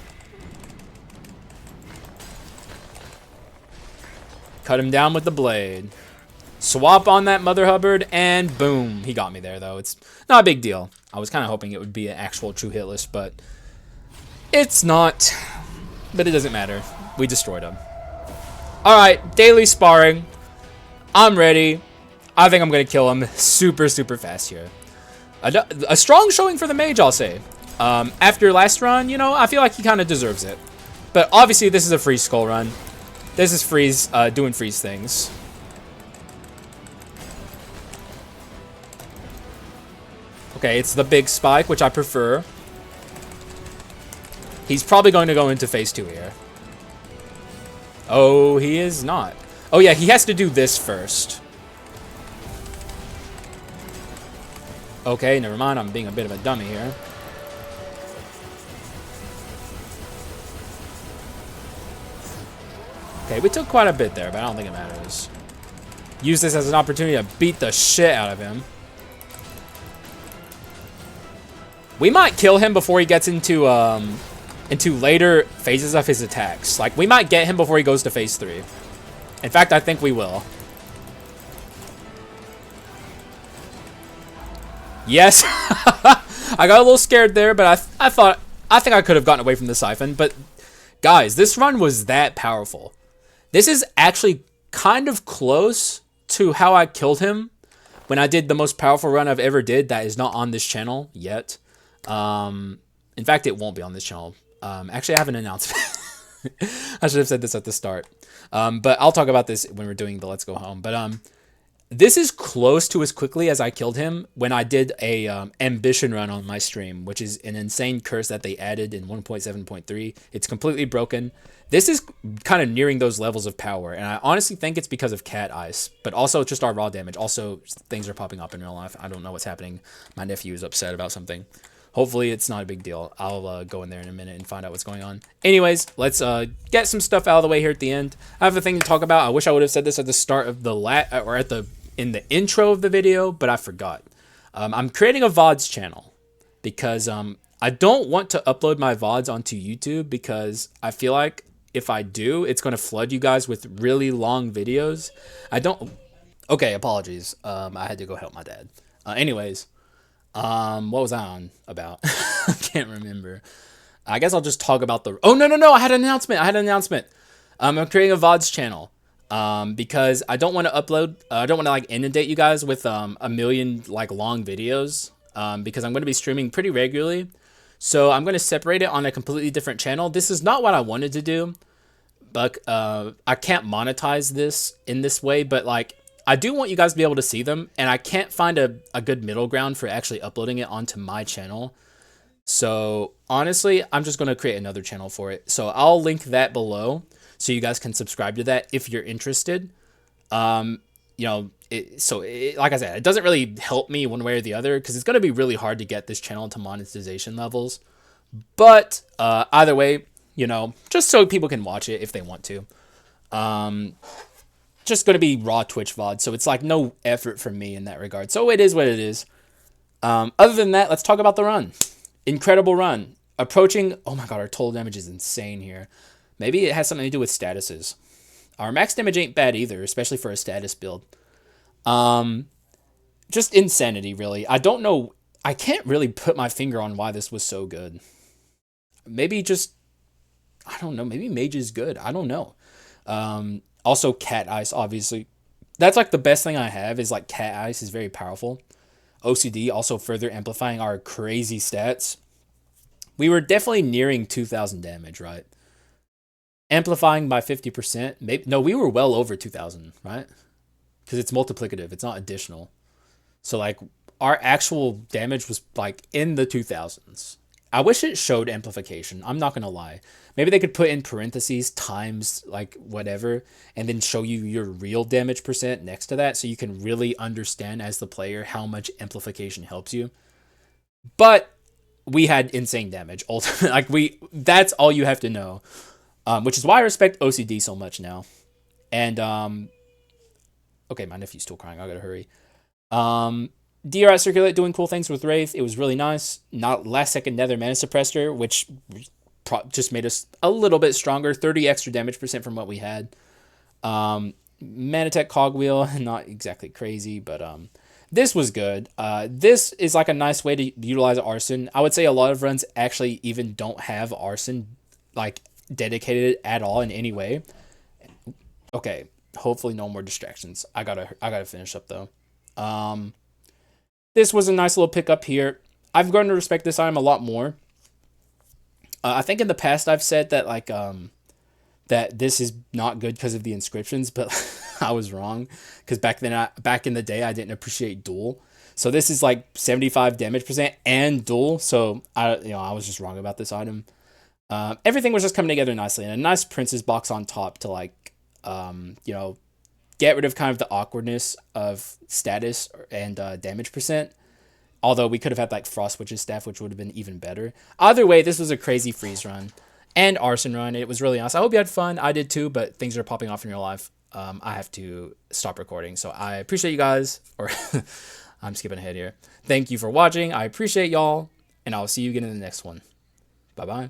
Cut him down with the blade. Swap on that Mother Hubbard, and boom. He got me there, though. It's not a big deal. I was kind of hoping it would be an actual true hitless, but it's not. But it doesn't matter. We destroyed him. Alright, daily sparring. I'm ready. I think I'm going to kill him super, super fast here. A strong showing for the Mage, I'll say. After last run, you know, I feel like he kind of deserves it. But obviously, this is a free Skull run. This is Freeze doing Freeze things. Okay, it's the big spike, which I prefer. He's probably going to go into phase 2 here. Oh, he is not. Oh, yeah, he has to do this first. Okay, never mind. I'm being a bit of a dummy here. Okay, we took quite a bit there, but I don't think it matters. Use this as an opportunity to beat the shit out of him. We might kill him before he gets into later phases of his attacks. Like, we might get him before he goes to phase 3. In fact, I think we will. Yes. I got a little scared there, but I think I could have gotten away from the siphon. But guys, this run was that powerful. This is actually kind of close to how I killed him when I did the most powerful run I've ever did. That is not on this channel yet. In fact, it won't be on this channel. Actually, I have an announcement. I should have said this at the start. But I'll talk about this when we're doing the Let's Go Home. But this is close to as quickly as I killed him when I did a ambition run on my stream, which is an insane curse that they added in 1.7.3. It's completely broken. This is kind of nearing those levels of power, and I honestly think it's because of cat ice, but also just our raw damage. Also, things are popping up in real life. I don't know what's happening. My nephew is upset about something. Hopefully, it's not a big deal. I'll go in there in a minute and find out what's going on. Anyways, let's get some stuff out of the way here at the end. I have a thing to talk about. I wish I would have said this at the start of the in the intro of the video, but I forgot. I'm creating a VODs channel because I don't want to upload my VODs onto YouTube because I feel like if I do, it's going to flood you guys with really long videos. I don't... Okay, apologies. I had to go help my dad. Anyways, what was I on about? I can't remember. I guess I'll just talk about the... Oh, no. I had an announcement. I'm creating a VODs channel. Because I don't want to upload, I don't want to like inundate you guys with a million like long videos, because I'm going to be streaming pretty regularly. So I'm going to separate it on a completely different channel. This is not what I wanted to do, but I can't monetize this in this way, but like I do want you guys to be able to see them, and I can't find a good middle ground for actually uploading it onto my channel. So honestly, I'm just going to create another channel for it. So I'll link that below, so you guys can subscribe to that if you're interested. You know, like I said, it doesn't really help me one way or the other because it's going to be really hard to get this channel to monetization levels. But either way, you know, just so people can watch it if they want to. Just going to be raw Twitch VOD, so it's like no effort from me in that regard. So it is what it is. Other than that, let's talk about the run. Incredible run. Approaching... Oh my god, our total damage is insane here. Maybe it has something to do with statuses. Our max damage ain't bad either, especially for a status build. Just insanity, really. I don't know. I can't really put my finger on why this was so good. Maybe just... I don't know. Maybe Mage is good. I don't know. Also, Cat Ice, obviously. That's like the best thing I have is like Cat Ice is very powerful. OCD also further amplifying our crazy stats. We were definitely nearing 2,000 damage, right? Amplifying by 50%. Maybe, no, we were well over 2,000, right? Because it's multiplicative. It's not additional. So, like, our actual damage was, like, in the 2,000s. I wish it showed amplification. I'm not gonna lie. Maybe they could put in parentheses times like whatever, and then show you your real damage percent next to that, so you can really understand as the player how much amplification helps you. But we had insane damage. Ultimately, that's all you have to know. Which is why I respect OCD so much now. And okay, my nephew's still crying. I gotta hurry. DR at Circulate doing cool things with Wraith. It was really nice. Not last second Nether Mana Suppressor, which just made us a little bit stronger. 30 extra damage percent from what we had. Manatech Cogwheel, not exactly crazy, but this was good. This is like a nice way to utilize Arson. I would say a lot of runs actually even don't have Arson like dedicated at all in any way. Okay, hopefully no more distractions. I gotta finish up though. This was a nice little pickup here. I've grown to respect this item a lot more. I think in the past I've said that that this is not good because of the inscriptions, but I was wrong because back in the day I didn't appreciate duel. So this is like 75 damage percent and duel. So I was just wrong about this item. Everything was just coming together nicely, and a nice princess box on top to get rid of kind of the awkwardness of status and damage percent. Although we could have had like Frost Witch's Staff, which would have been even better. Either way, this was a crazy freeze run and arson run. It was really nice. I hope you had fun. I did too, but things are popping off in your life. I have to stop recording. So I appreciate you guys, or I'm skipping ahead here. Thank you for watching. I appreciate y'all, and I'll see you again in the next one. Bye-bye.